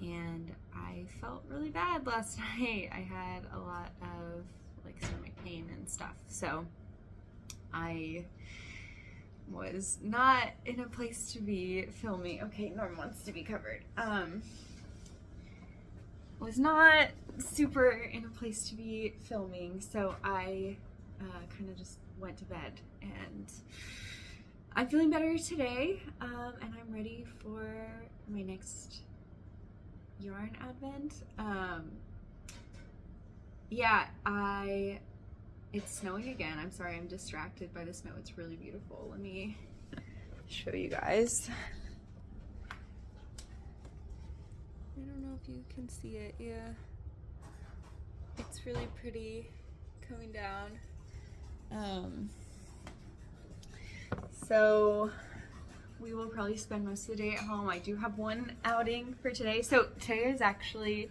and I felt really bad last night. I had a lot of like stomach pain and stuff, so I was not in a place to be filming. Okay, Norm wants to be covered. Was not super in a place to be filming, so I kind of just went to bed, and I'm feeling better today, and I'm ready for my next yarn advent. Yeah, it's snowing again. I'm sorry, I'm distracted by the snow. It's really beautiful. Let me show you guys. I don't know if you can see it. Yeah, it's really pretty coming down. So we will probably spend most of the day at home. I do have one outing for today. So today is actually,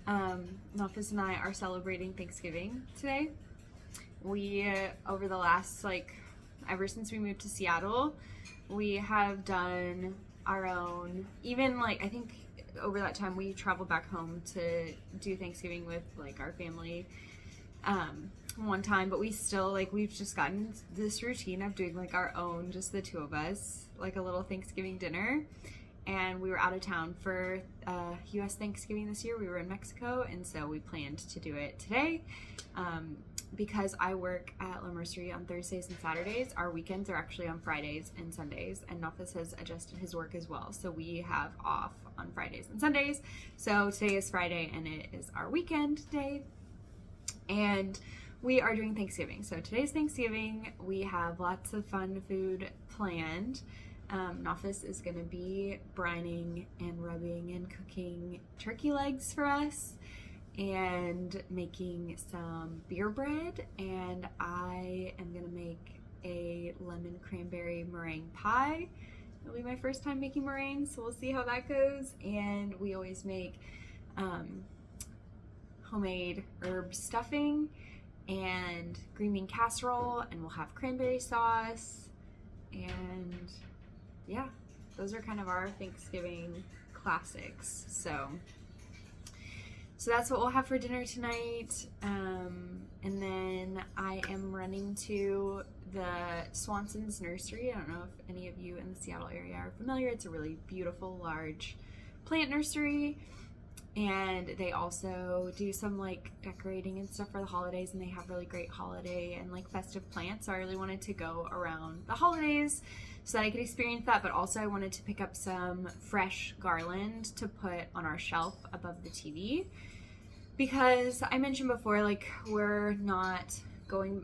Nafis and I are celebrating Thanksgiving today. We, over the last, ever since we moved to Seattle, we have done our own, even I think over that time we traveled back home to do Thanksgiving with our family. one time, but we still, like, we've just gotten this routine of doing like our own, just the two of us, like a little Thanksgiving dinner. And we were out of town for US Thanksgiving this year. We were in Mexico, and so we planned to do it today. Because I work at La Mercerie on Thursdays and Saturdays, our weekends are actually on Fridays and Sundays, and Nafis has adjusted his work as well. So we have off on Fridays and Sundays. So today is Friday, and it is our weekend day. And we are doing Thanksgiving. So today's Thanksgiving. We have lots of fun food planned. Nafis is going to be brining and rubbing and cooking turkey legs for us and making some beer bread, and I am going to make a lemon cranberry meringue pie. It'll be my first time making meringue, so we'll see how that goes. And we always make homemade herb stuffing and green bean casserole, and we'll have cranberry sauce. And yeah, those are kind of our Thanksgiving classics. So that's what we'll have for dinner tonight. And then I am running to the Swanson's nursery. I don't know if any of you in the Seattle area are familiar. It's a really beautiful, large plant nursery. And they also do some like decorating and stuff for the holidays, and they have really great holiday and like festive plants. So I really wanted to go around the holidays so that I could experience that, but also I wanted to pick up some fresh garland to put on our shelf above the TV, because I mentioned before, like, I'm not going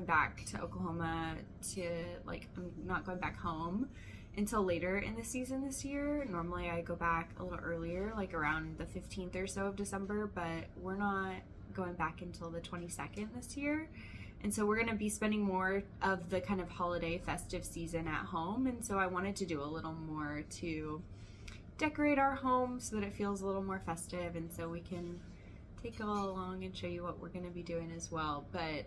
back to Oklahoma I'm not going back home until later in the season this year. Normally I go back a little earlier, like around the 15th or so of December, but we're not going back until the 22nd this year. And so we're going to be spending more of the kind of holiday festive season at home. And so I wanted to do a little more to decorate our home so that it feels a little more festive, and so we can take you all along and show you what we're going to be doing as well. But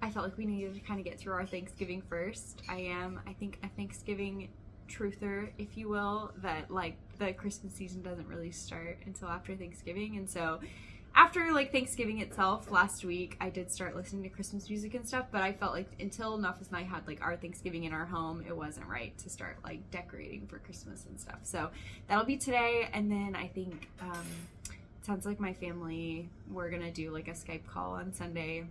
I felt like we needed to kind of get through our Thanksgiving first. I think, a Thanksgiving truther, if you will, that like the Christmas season doesn't really start until after Thanksgiving. And so after like Thanksgiving itself, last week, I did start listening to Christmas music and stuff, but I felt like until Nafis and I had like our Thanksgiving in our home, it wasn't right to start like decorating for Christmas and stuff. So that'll be today. And then I think it sounds like my family, we're gonna do like a Skype call on Sunday,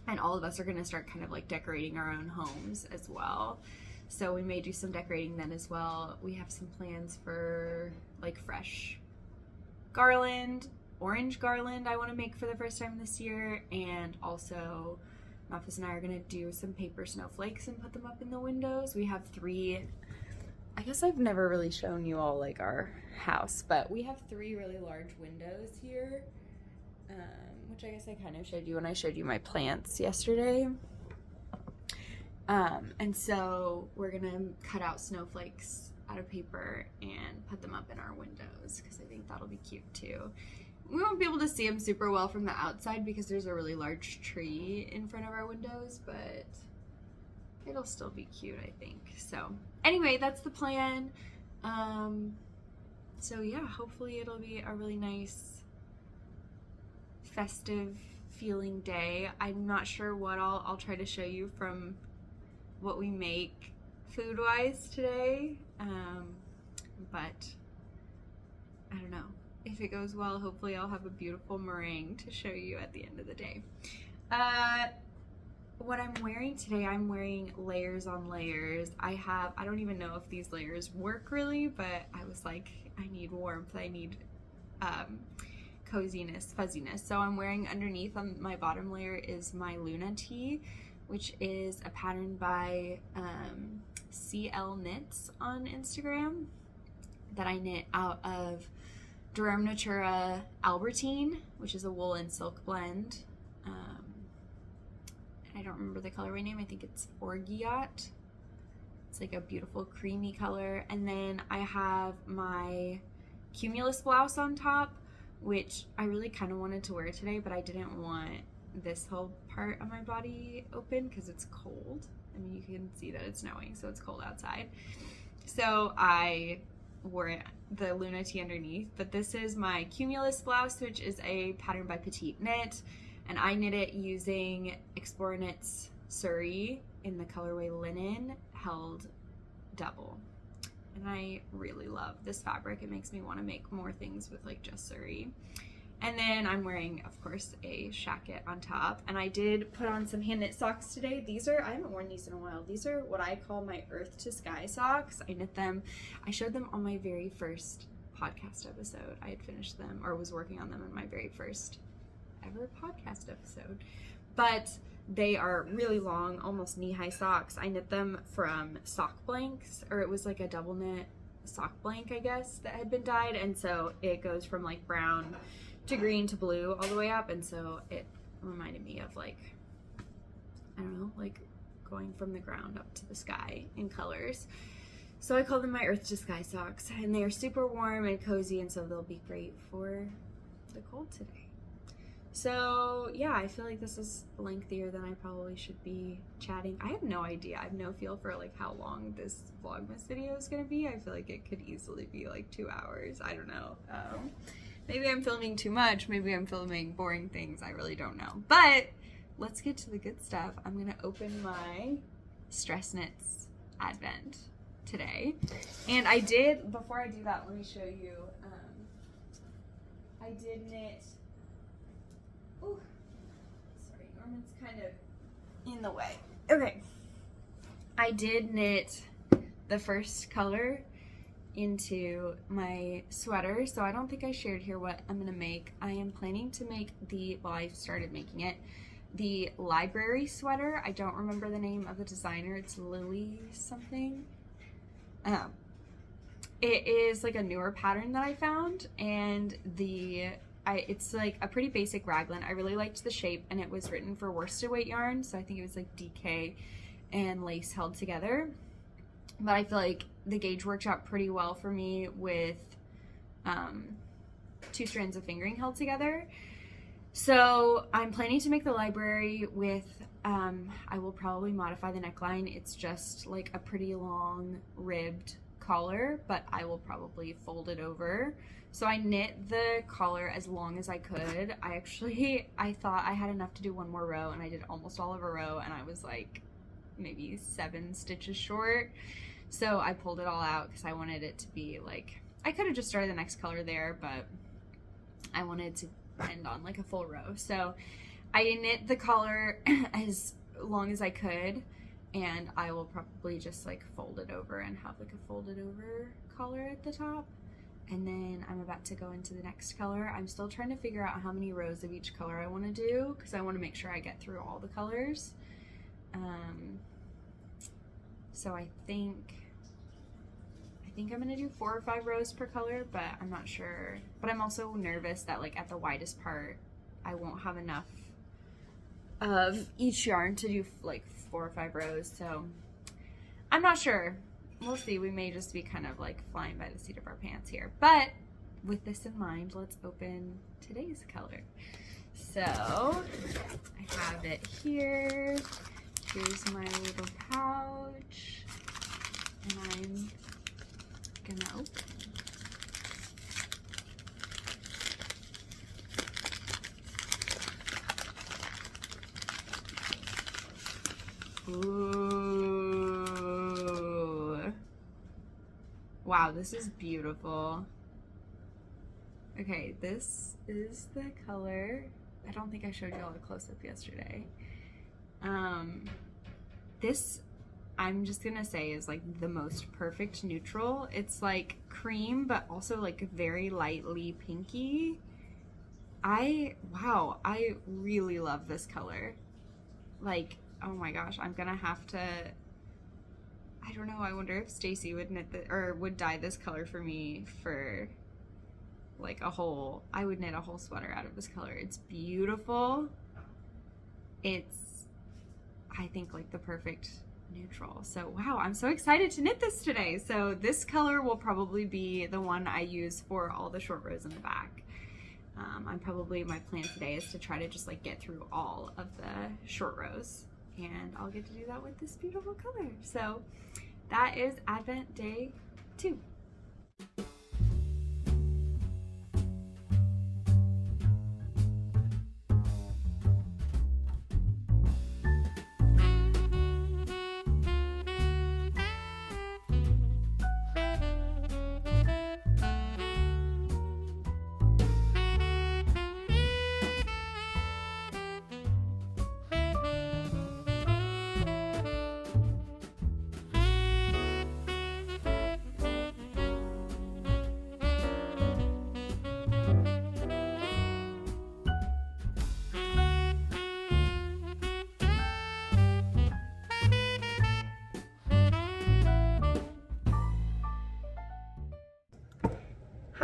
and all of us are gonna start kind of like decorating our own homes as well. So we may do some decorating then as well. We have some plans for like fresh garland, orange garland I want to make for the first time this year, and also Nafis and I are going to do some paper snowflakes and put them up in the windows. We have 3, I guess I've never really shown you all like our house, but we have 3 really large windows here, which I guess I kind of showed you when I showed you my plants yesterday. And so we're going to cut out snowflakes out of paper and put them up in our windows, because I think that'll be cute too. We won't be able to see them super well from the outside because there's a really large tree in front of our windows, but it'll still be cute, I think. So anyway, that's the plan. So yeah, hopefully it'll be a really nice festive feeling day. I'm not sure what I'll try to show you from what we make food wise today, but I don't know. If it goes well, hopefully I'll have a beautiful meringue to show you at the end of the day. What I'm wearing today, I'm wearing layers on layers. I don't even know if these layers work really, but I was like, I need warmth, I need coziness, fuzziness. So I'm wearing underneath on my bottom layer is my Luna tee, which is a pattern by CL Knits on Instagram that I knit out of Rerum Natura Albertine, which is a wool and silk blend. I don't remember the colorway name. I think it's Orgeat. It's like a beautiful creamy color. And then I have my Cumulus Blouse on top, which I really kind of wanted to wear today, but I didn't want this whole part of my body open because it's cold. I mean, you can see that it's snowing, so it's cold outside. So I wore the Luna tee underneath, but this is my Cumulus Blouse, which is a pattern by Petite Knit. and I knit it using Explore Knits Suri in the colorway Linen Held Double. And I really love this fabric. It makes me want to make more things with like just Suri. And then I'm wearing, of course, a shacket on top. And I did put on some hand knit socks today. These are, I haven't worn these in a while. These are what I call my Earth to Sky socks. I knit them. I showed them on my very first podcast episode. I had finished them, or was working on them in my very first ever podcast episode. But they are really long, almost knee-high socks. I knit them from sock blanks, or it was like a double knit sock blank, I guess, that had been dyed. And so it goes from like brown to green to blue all the way up. And so it reminded me of like, I don't know, like going from the ground up to the sky in colors. So I call them my Earth to Sky socks, and they are super warm and cozy, and so they'll be great for the cold today. So yeah, I feel like this is lengthier than I probably should be chatting. I have no idea. I have no feel for like how long this Vlogmas video is gonna be. I feel like it could easily be like 2 hours. I don't know. Maybe I'm filming too much. Maybe I'm filming boring things. I really don't know. But let's get to the good stuff. I'm gonna open my Stress Knits Advent today. And I did, before I do that, let me show you, I did knit, ooh, sorry, Norman's kind of in the way. Okay, I did knit the first color into my sweater, so I don't think I shared here what I'm gonna make. I am planning to make the, well, I started making it, the library sweater. I don't remember the name of the designer. It's Lily something. It is like a newer pattern that I found, and it's like a pretty basic raglan. I really liked the shape, and it was written for worsted weight yarn, so I think it was like DK and lace held together. But I feel like the gauge worked out pretty well for me with 2 strands of fingering held together. So I'm planning to make the library with, I will probably modify the neckline. It's just like a pretty long ribbed collar, but I will probably fold it over. So I knit the collar as long as I could. I thought I had enough to do 1 more row, and I did almost all of a row, and I was like maybe 7 stitches short. So I pulled it all out because I wanted it to be like, I could have just started the next color there, but I wanted to end on like a full row. So I knit the collar as long as I could, and I will probably just like fold it over and have like a folded over collar at the top. And then I'm about to go into the next color. I'm still trying to figure out how many rows of each color I want to do, because I want to make sure I get through all the colors. So I think I'm gonna do 4 or 5 rows per color, but I'm not sure. But I'm also nervous that like at the widest part I won't have enough of each yarn to do like 4 or 5 rows, so I'm not sure. We'll see. We may just be kind of like flying by the seat of our pants here. But with this in mind, let's open today's color. So I have it here. Here's my little pouch, and I'm gonna open. Ooh. Wow, this is beautiful. Okay, this is the color. I don't think I showed you all the close-up yesterday. This, I'm just gonna say, is like the most perfect neutral. It's like cream, but also like very lightly pinky. Wow, I really love this color. Like, oh my gosh, I'm gonna have to, I don't know, I wonder if Stacy would knit would dye this color for me for like I would knit a whole sweater out of this color. It's beautiful. It's, I think, like the perfect neutral. So wow, I'm so excited to knit this today. So this color will probably be the one I use for all the short rows in the back. My plan today is to try to just like get through all of the short rows, and I'll get to do that with this beautiful color. So that is Advent Day 2.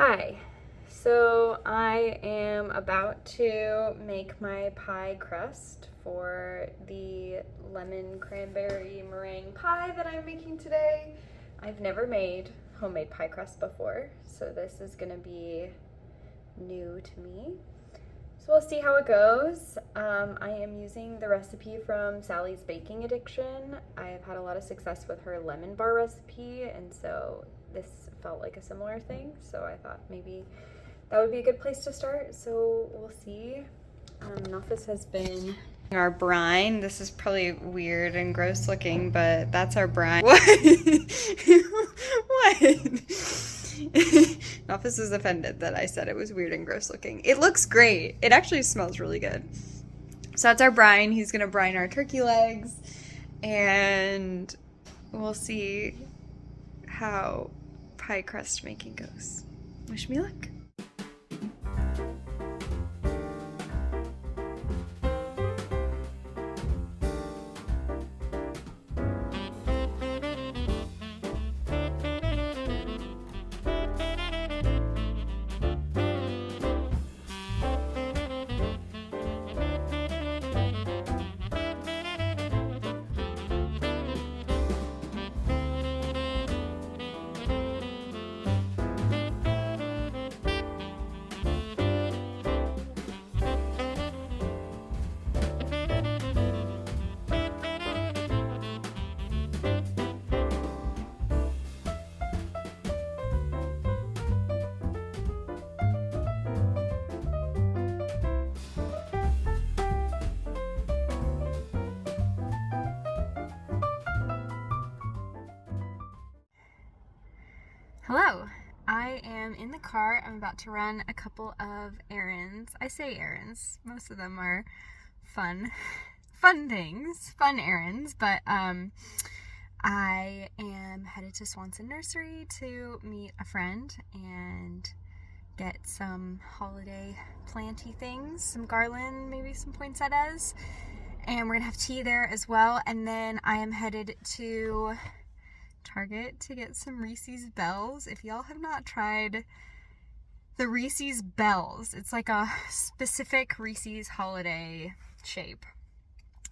Hi. So I am about to make my pie crust for the lemon cranberry meringue pie that I'm making today. I've never made homemade pie crust before, so this is gonna be new to me. So we'll see how it goes. I am using the recipe from Sally's Baking Addiction. I have had a lot of success with her lemon bar recipe, and so this felt like a similar thing, so I thought maybe that would be a good place to start. So we'll see. Nofis has been our brine. This is probably weird and gross looking, but that's our brine. What? What? Nofis is offended that I said it was weird and gross looking. It looks great. It actually smells really good. So that's our brine. He's gonna brine our turkey legs, and we'll see how pie crust making goes. Wish me luck. Hello, I am in the car. I'm about to run a couple of errands. I say errands, most of them are fun things, fun errands, but I am headed to Swanson Nursery to meet a friend and get some holiday planty things, some garland, maybe some poinsettias, and we're gonna have tea there as well. And then I am headed to Target to get some Reese's Bells. If y'all have not tried the Reese's Bells, it's like a specific Reese's holiday shape.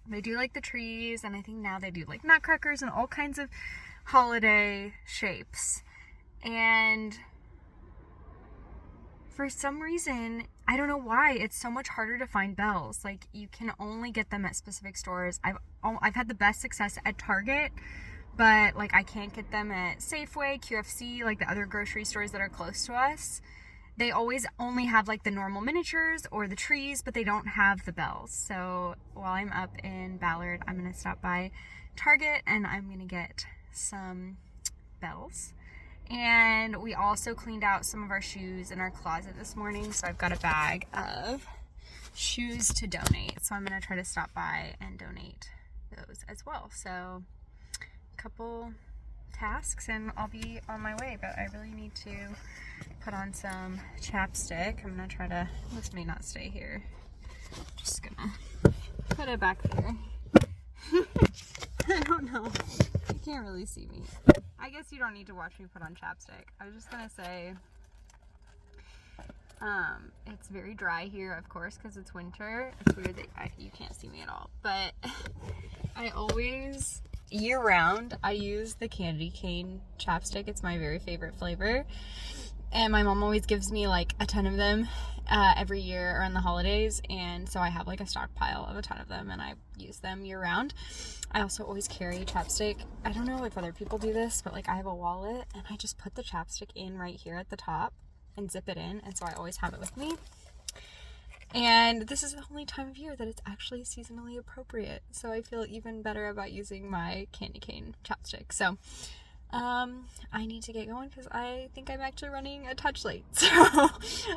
They do like the trees, and I think now they do like nutcrackers and all kinds of holiday shapes. And for some reason, I don't know why, it's so much harder to find bells. Like, you can only get them at specific stores. I've had the best success at Target, but like I can't get them at Safeway, QFC, like the other grocery stores that are close to us. They always only have like the normal miniatures or the trees, but they don't have the bells. So while I'm up in Ballard, I'm gonna stop by Target and I'm gonna get some bells. And we also cleaned out some of our shoes in our closet this morning, so I've got a bag of shoes to donate. So I'm gonna try to stop by and donate those as well. So couple tasks and I'll be on my way, but I really need to put on some chapstick. I'm gonna try to, this may not stay here, just gonna put it back there. I don't know, you can't really see me. I guess you don't need to watch me put on chapstick. I was just gonna say it's very dry here, of course, because it's winter. It's weird that you can't see me at all, but I always, year round, I use the candy cane chapstick. It's my very favorite flavor, and my mom always gives me like a ton of them every year around the holidays, and so I have like a stockpile of a ton of them and I use them year round. I also always carry chapstick. I don't know if other people do this, but like I have a wallet and I just put the chapstick in right here at the top and zip it in, and so I always have it with me. And this is the only time of year that it's actually seasonally appropriate, so I feel even better about using my candy cane chapstick. So I need to get going because I think I'm actually running a touch late, so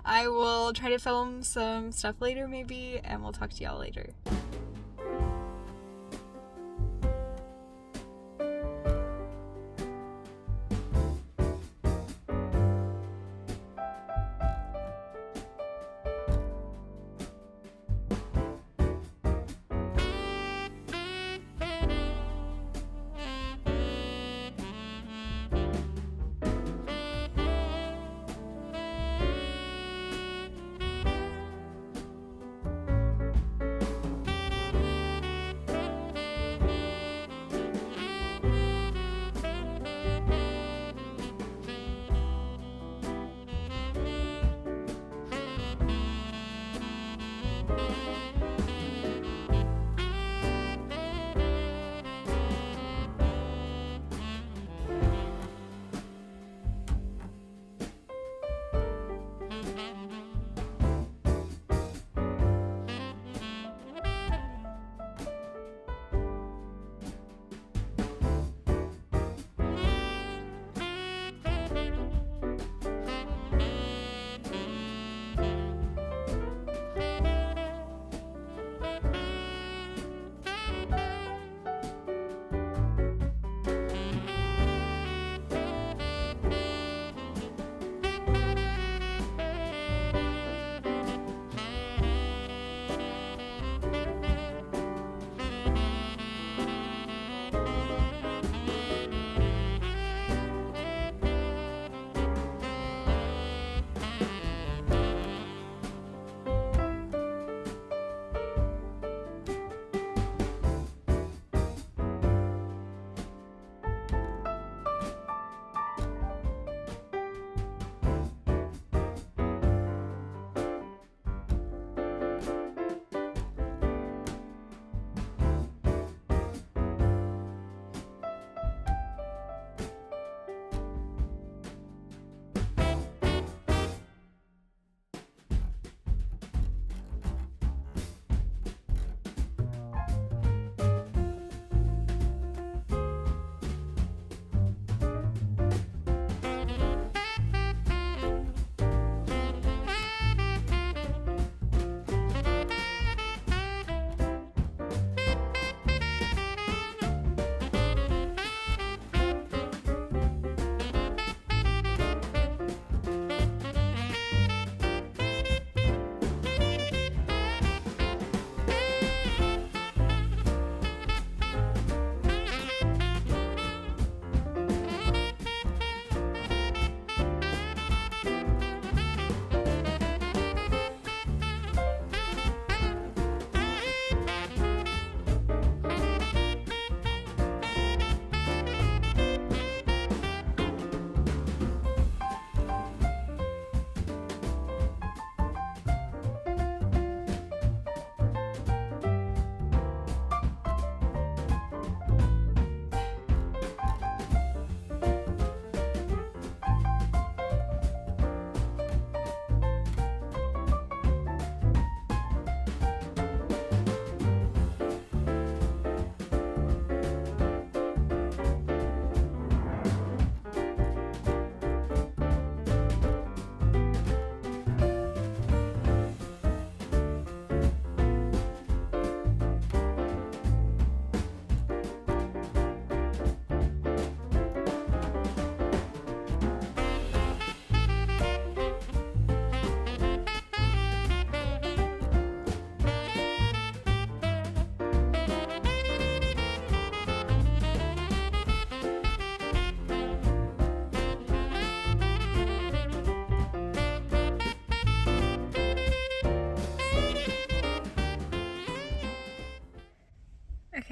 I will try to film some stuff later maybe, and we'll talk to y'all later.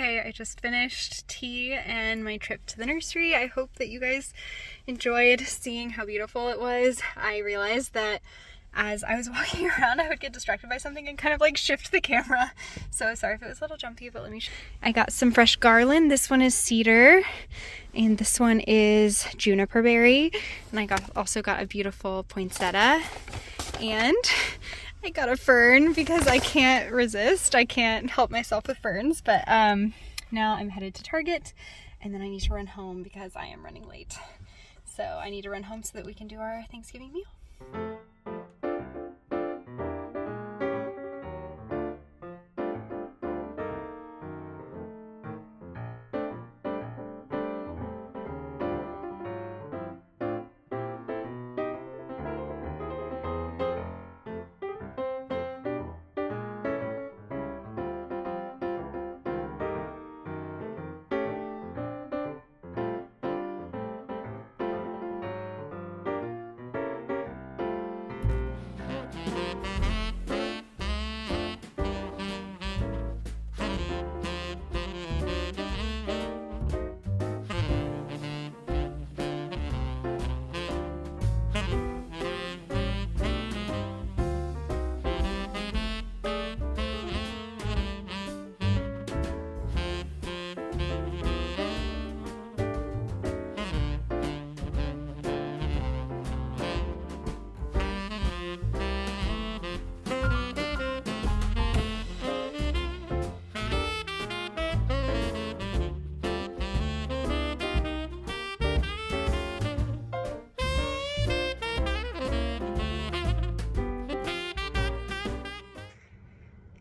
Okay, I just finished tea and my trip to the nursery. I hope that you guys enjoyed seeing how beautiful it was. I realized that as I was walking around, I would get distracted by something and kind of like shift the camera. So sorry if it was a little jumpy, but let me show you. I got some fresh garland. This one is cedar and this one is juniper berry. And I also got a beautiful poinsettia. And I got a fern because I can't resist. I can't help myself with ferns, but now I'm headed to Target and then I need to run home because I am running late. So I need to run home so that we can do our Thanksgiving meal.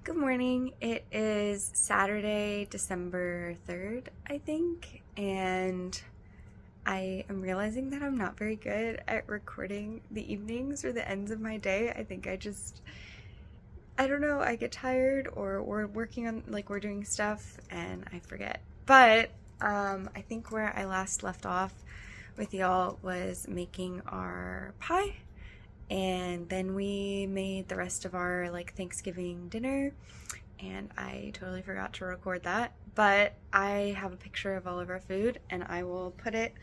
Good morning. It is Saturday, December 3rd, I think, and I am realizing that I'm not very good at recording the evenings or the ends of my day. I think I don't know, I get tired or we're working on, like, we're doing stuff and I forget. But I think where I last left off with y'all was making our pie. And then we made the rest of our like Thanksgiving dinner and I totally forgot to record that, but I have a picture of all of our food and I will put it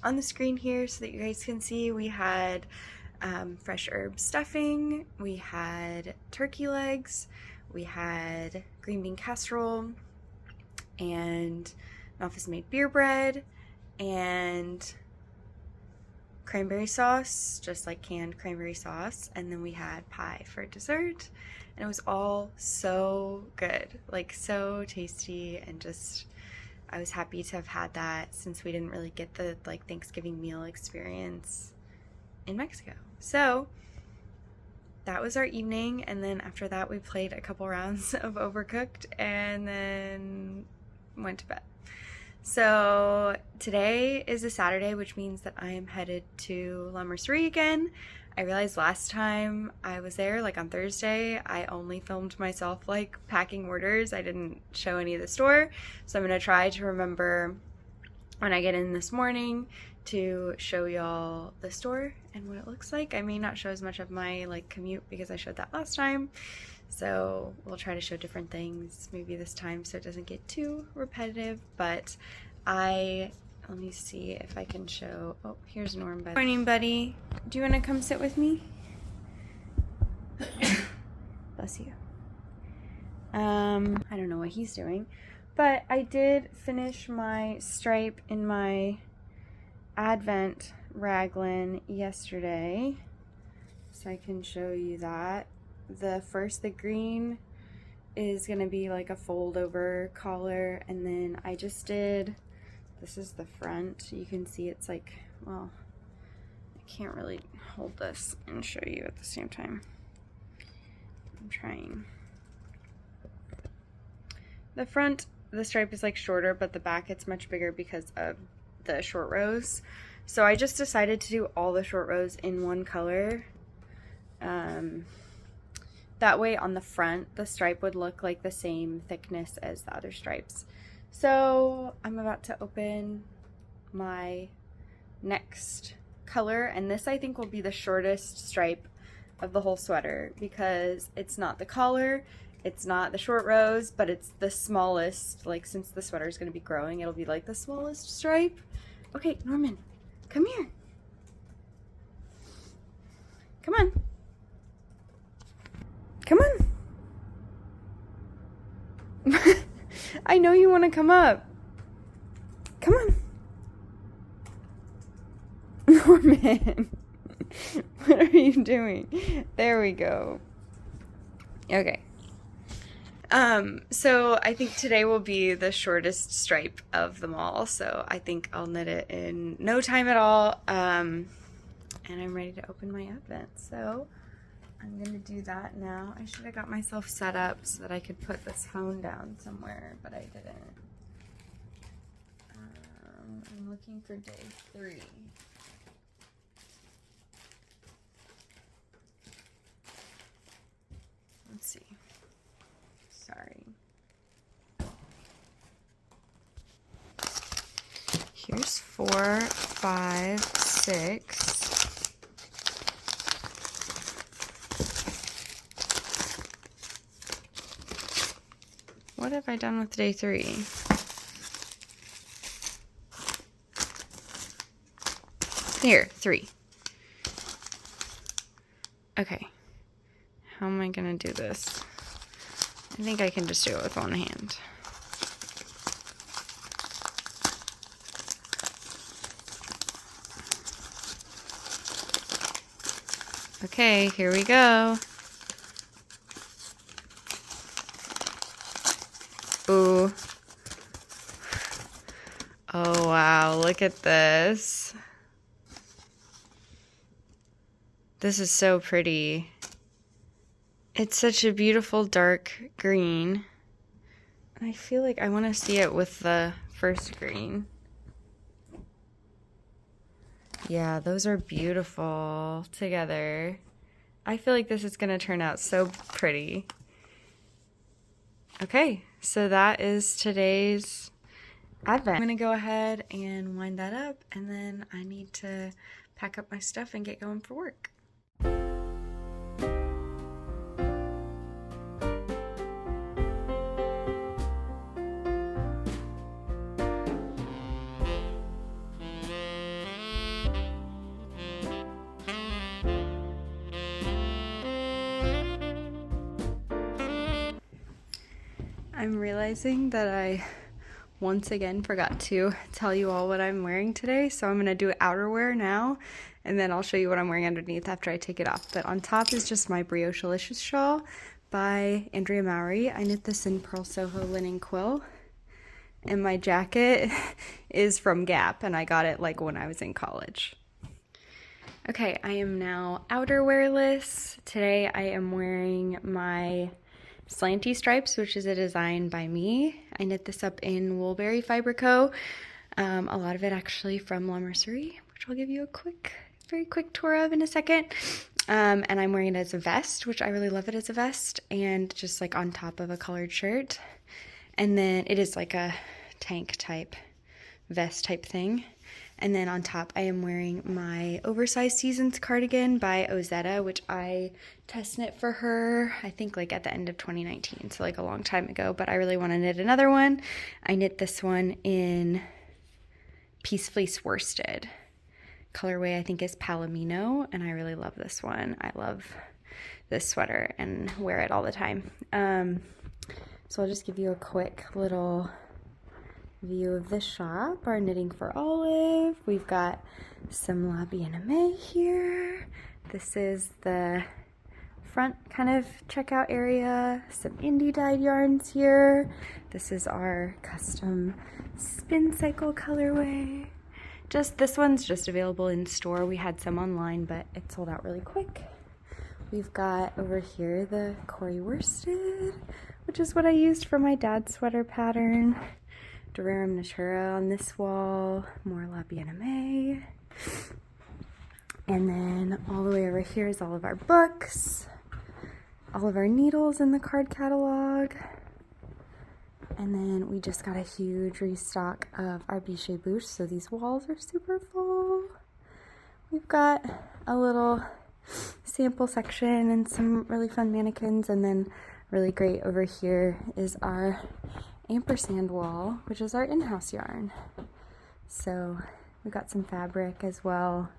on the screen here so that you guys can see. We had fresh herb stuffing, we had turkey legs, we had green bean casserole and an office made beer bread and cranberry sauce, just like canned cranberry sauce, and then we had pie for dessert, and it was all so good, like so tasty, and just I was happy to have had that since we didn't really get the like Thanksgiving meal experience in Mexico. So that was our evening, and then after that we played a couple rounds of Overcooked and then went to bed. So today is a Saturday, which means that I am headed to La Mercerie again. I realized last time I was there, like on Thursday, I only filmed myself like packing orders. I didn't show any of the store. So I'm gonna try to remember when I get in this morning to show y'all the store and what it looks like. I may not show as much of my like commute because I showed that last time. So we'll try to show different things maybe this time so it doesn't get too repetitive, but let me see if I can show, oh, here's Norm. Morning, buddy. Do you want to come sit with me? Bless you. I don't know what he's doing, but I did finish my stripe in my Advent raglan yesterday, so I can show you that. The green is gonna be like a fold over collar, and then I just did, this is the front. You can see it's like, well, I can't really hold this and show you at the same time. I'm trying. The front, the stripe is like shorter, but the back it's much bigger because of the short rows. So I just decided to do all the short rows in one color. That way on the front, the stripe would look like the same thickness as the other stripes. So I'm about to open my next color, and this I think will be the shortest stripe of the whole sweater because it's not the collar It's not the short rows, but it's the smallest, like since the sweater is going to be growing, it'll be like the smallest stripe. Okay, Norman, come here. Come on. Come on. I know you want to come up. Come on. Norman. What are you doing? There we go. Okay. So I think today will be the shortest stripe of them all. So I think I'll knit it in no time at all. And I'm ready to open my advent. So I'm going to do that now. I should have got myself set up so that I could put this phone down somewhere, but I didn't. I'm looking for day 3. Let's see. Sorry. Here's 4, 5, 6. What have I done with day 3? Here, 3. Okay. How am I gonna do this? I think I can just do it with one hand. Okay, here we go. Ooh. Oh wow, look at this. This is so pretty. It's such a beautiful dark green. I feel like I want to see it with the first green. Yeah, those are beautiful together. I feel like this is going to turn out so pretty. Okay, so that is today's advent. I'm going to go ahead and wind that up, and then I need to pack up my stuff and get going for work. I'm realizing that I once again forgot to tell you all what I'm wearing today, so I'm going to do outerwear now, and then I'll show you what I'm wearing underneath after I take it off. But on top is just my Brioche-alicious shawl by Andrea Mowry. I knit this in Pearl Soho linen quill, and my jacket is from Gap, and I got it like when I was in college. Okay, I am now outerwearless. Today I am wearing my Slanty Stripes, which is a design by me. I knit this up in Woolberry Fiber Co. A lot of it actually from La Mercerie, which I'll give you a very quick tour of in a second. And I'm wearing it as a vest, which I really love it as a vest, and just like on top of a colored shirt. And then it is like a tank type vest type thing. And then on top I am wearing my oversized seasons cardigan by Ozetta, which I test knit for her, I think like at the end of 2019, so like a long time ago, but I really want to knit another one. I knit this one in Peace Fleece worsted. Colorway I think is Palomino, and I really love this one. I love this sweater and wear it all the time. So I'll just give you a quick little view of the shop. Our Knitting for Olive. We've got some La Bien-Aimée here. This is the front kind of checkout area. Some indie dyed yarns here. This is our custom spin cycle colorway. This one's just available in store. We had some online, but it sold out really quick. We've got over here the Cori worsted, which is what I used for my dad's sweater pattern. Rerum Natura on this wall, more La Bien-Aimée. And then all the way over here is all of our books, all of our needles in the card catalog. And then we just got a huge restock of our Biche Bouche, so these walls are super full. We've got a little sample section and some really fun mannequins, and then really great over here is our Ampersand wall, which is our in-house yarn. So we've got some fabric as well.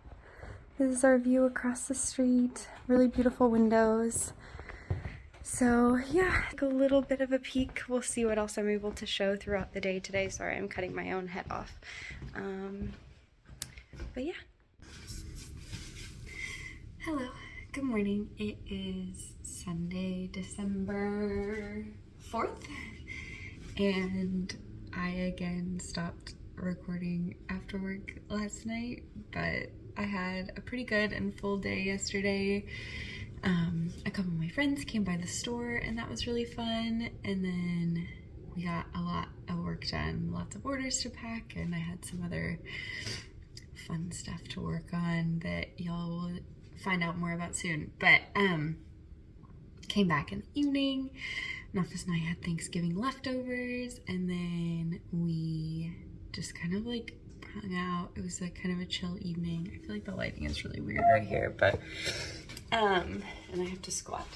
This is our view across the street. Really beautiful windows. So yeah, a little bit of a peek. We'll see what else I'm able to show throughout the day today. Sorry, I'm cutting my own head off. But yeah. Hello, good morning. It is Sunday, December 4th, and I again stopped recording after work last night, but I had a pretty good and full day yesterday. A couple of my friends came by the store and that was really fun, and then we got a lot of work done, lots of orders to pack, and I had some other fun stuff to work on that y'all will find out more about soon. But came back in the evening. Nafis and I had Thanksgiving leftovers, and then we just kind of like hung out. It was like kind of a chill evening. I feel like the lighting is really weird right here, but and I have to squat.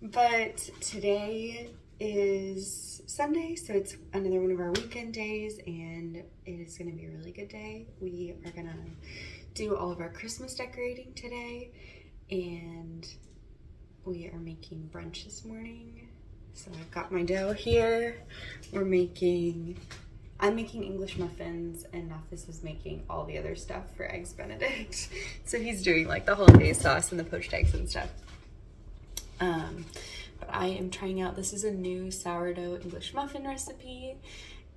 But today is Sunday, so it's another one of our weekend days, and it is going to be a really good day. We are going to do all of our Christmas decorating today, and we are making brunch this morning. So I've got my dough here. I'm making English muffins, and Nafis is making all the other stuff for Eggs Benedict. So he's doing like the hollandaise sauce and the poached eggs and stuff. But I am trying out, this is a new sourdough English muffin recipe,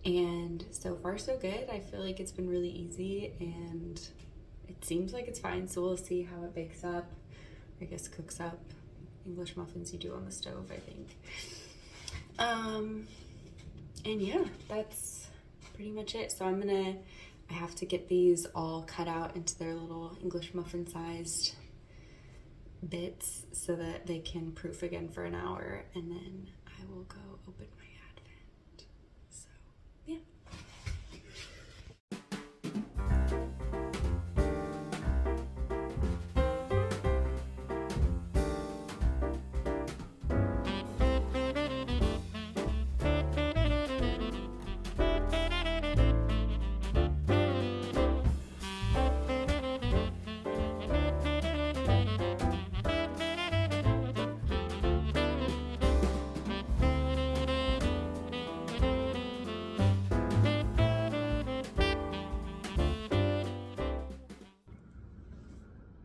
and so far so good. I feel like it's been really easy, and it seems like it's fine, so we'll see how it bakes up. I guess cooks up. English muffins you do on the stove, I think. And yeah, that's pretty much it. So I have to get these all cut out into their little English muffin sized bits so that they can proof again for an hour, and then I will go open my advent. So yeah.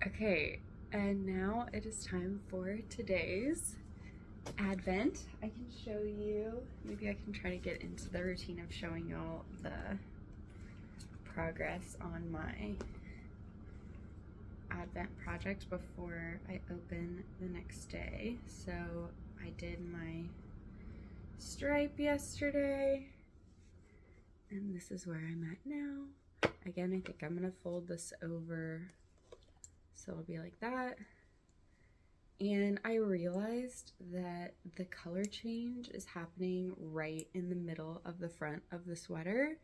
Okay, and now it is time for today's advent. I can show you, maybe I can try to get into the routine of showing y'all the progress on my advent project before I open the next day. So I did my stripe yesterday, and this is where I'm at now. Again, I think I'm gonna fold this over so it'll be like that. And I realized that the color change is happening right in the middle of the front of the sweater.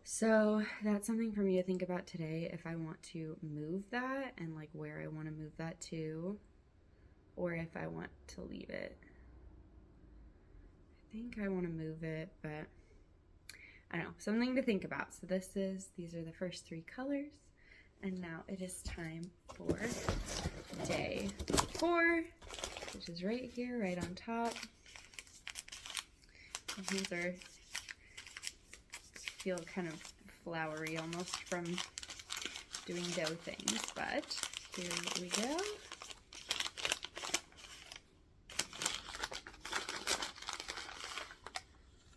So that's something for me to think about today, if I want to move that and like where I want to move that to, or if I want to leave it. I think I want to move it, but I don't know, something to think about. So these are the first three colors. And now it is time for day 4, which is right here, right on top. My hands feel kind of floury almost from doing dough things, but here we go.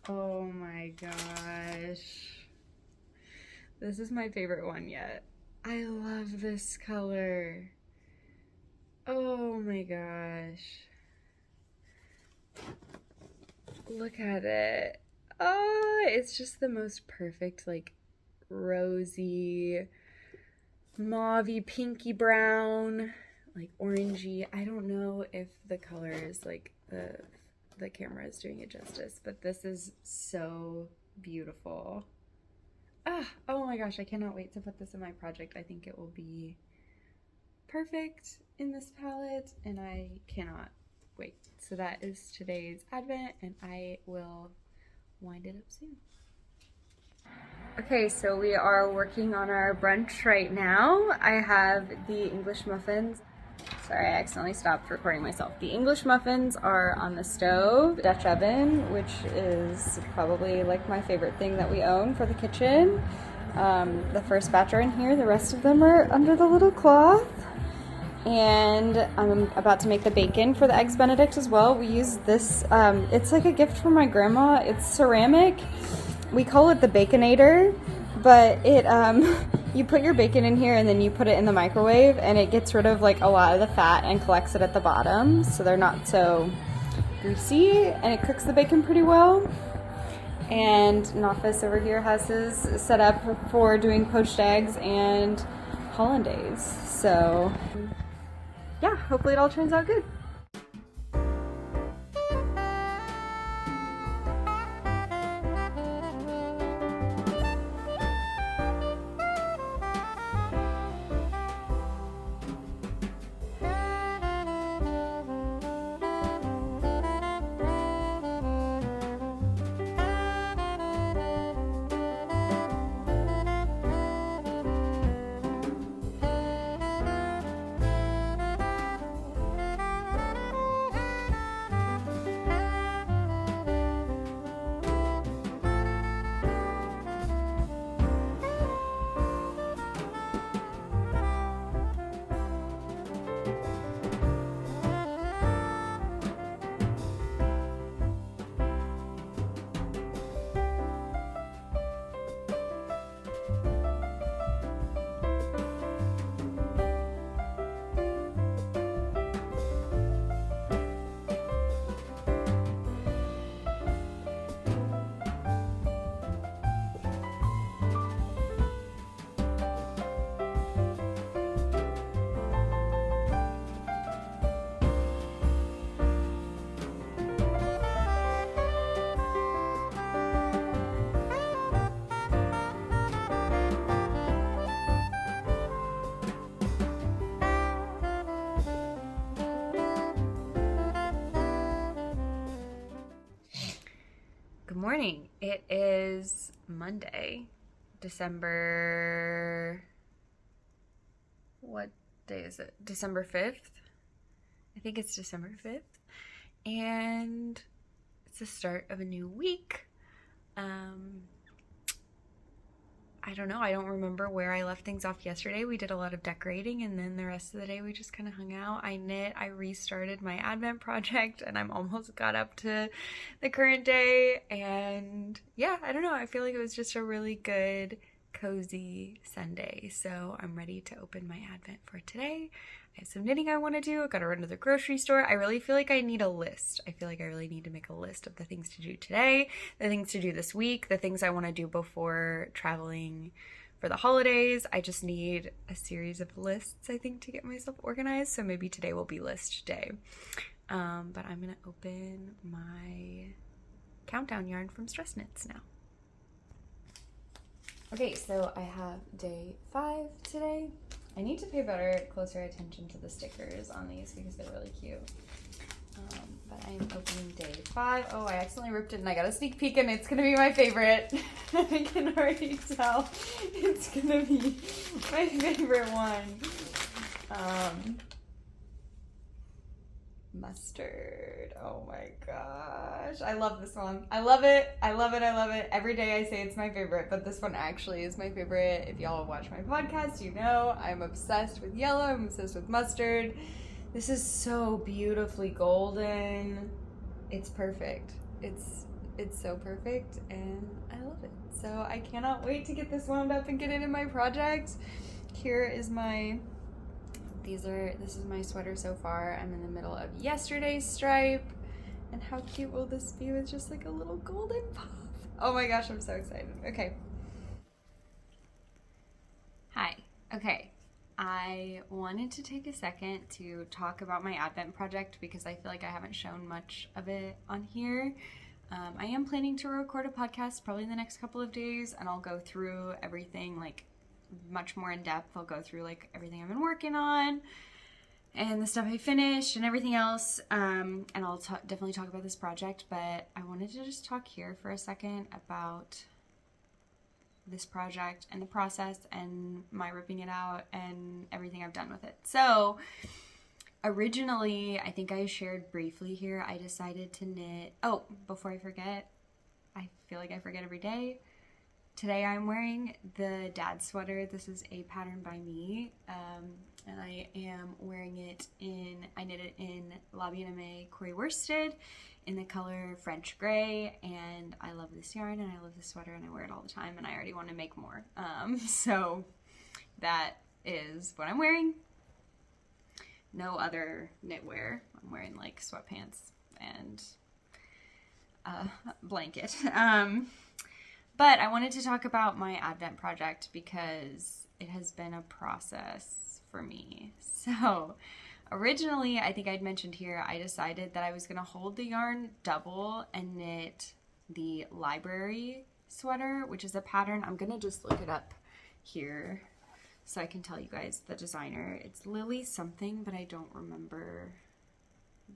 Oh my gosh. This is my favorite one yet. I love this color. Oh my gosh. Look at it. Oh, it's just the most perfect, like, rosy, mauvey, pinky brown, like orangey. I don't know if the color is like the camera is doing it justice, but this is so beautiful. Oh my gosh, I cannot wait to put this in my project. I think it will be perfect in this palette, and I cannot wait. So that is today's Advent, and I will wind it up soon. Okay, so we are working on our brunch right now. I have the English muffins. Sorry, I accidentally stopped recording myself. The English muffins are on the stove, Dutch oven, which is probably like my favorite thing that we own for the kitchen. The first batch are in here, the rest of them are under the little cloth. And I'm about to make the bacon for the Eggs Benedict as well. We use this, it's like a gift from my grandma. It's ceramic. We call it the Baconator, but it, you put your bacon in here and then you put it in the microwave and it gets rid of like a lot of the fat and collects it at the bottom so they're not so greasy, and it cooks the bacon pretty well. And Nafis over here has his set up for doing poached eggs and hollandaise. So yeah, hopefully it all turns out good. Good morning. It is Monday, December, what day is it? December 5th? I think it's December 5th. And it's the start of a new week. I don't know. I don't remember where I left things off yesterday. We did a lot of decorating, and then the rest of the day we just kind of hung out. I knit. I restarted my Advent project, and I'm almost got up to the current day. And yeah, I don't know. I feel like it was just a really good, cozy Sunday. So I'm ready to open my Advent for today. I have some knitting I want to do. I got to run to the grocery store. I really feel like I need a list. I feel like I really need to make a list of the things to do today, the things to do this week, the things I want to do before traveling for the holidays. I just need a series of lists, I think, to get myself organized. So maybe today will be list day. But I'm going to open my countdown yarn from Stress Knits now. Okay, so I have day 5 today. I need to pay closer attention to the stickers on these because they're really cute. But I'm opening day 5. Oh, I accidentally ripped it and I got a sneak peek and it's going to be my favorite. I can already tell it's going to be my favorite one. Mustard. Oh my gosh. I love this one. I love it. I love it. I love it. Every day I say it's my favorite, but this one actually is my favorite. If y'all watch my podcast, you know I'm obsessed with yellow. I'm obsessed with mustard. This is so beautifully golden. It's perfect. It's so perfect and I love it. So I cannot wait to get this wound up and get it in my project. Here is my this is my sweater so far. I'm in the middle of yesterday's stripe. And how cute will this be with just like a little golden puff? Oh my gosh, I'm so excited. Okay. Hi. Okay. I wanted to take a second to talk about my Advent project because I feel like I haven't shown much of it on here. I am planning to record a podcast probably in the next couple of days, and I'll go through everything like much more in depth. I'll go through like everything I've been working on and the stuff I finished and everything else. And I'll definitely talk about this project, but I wanted to just talk here for a second about this project and the process and my ripping it out and everything I've done with it. So originally, I think I shared briefly here, I decided to knit. Oh, before I forget, I feel like I forget every day. Today I'm wearing the dad sweater. This is a pattern by me, and I am wearing it I knit it in La Bien-Aimée Corey worsted in the color French Gray, and I love this yarn and I love this sweater and I wear it all the time and I already want to make more. So that is what I'm wearing. No other knitwear. I'm wearing like sweatpants and a blanket. But I wanted to talk about my Advent project because it has been a process for me. So originally, I think I'd mentioned here, I decided that I was going to hold the yarn double and knit the library sweater, which is a pattern. I'm going to just look it up here so I can tell you guys the designer. It's Lily something, but I don't remember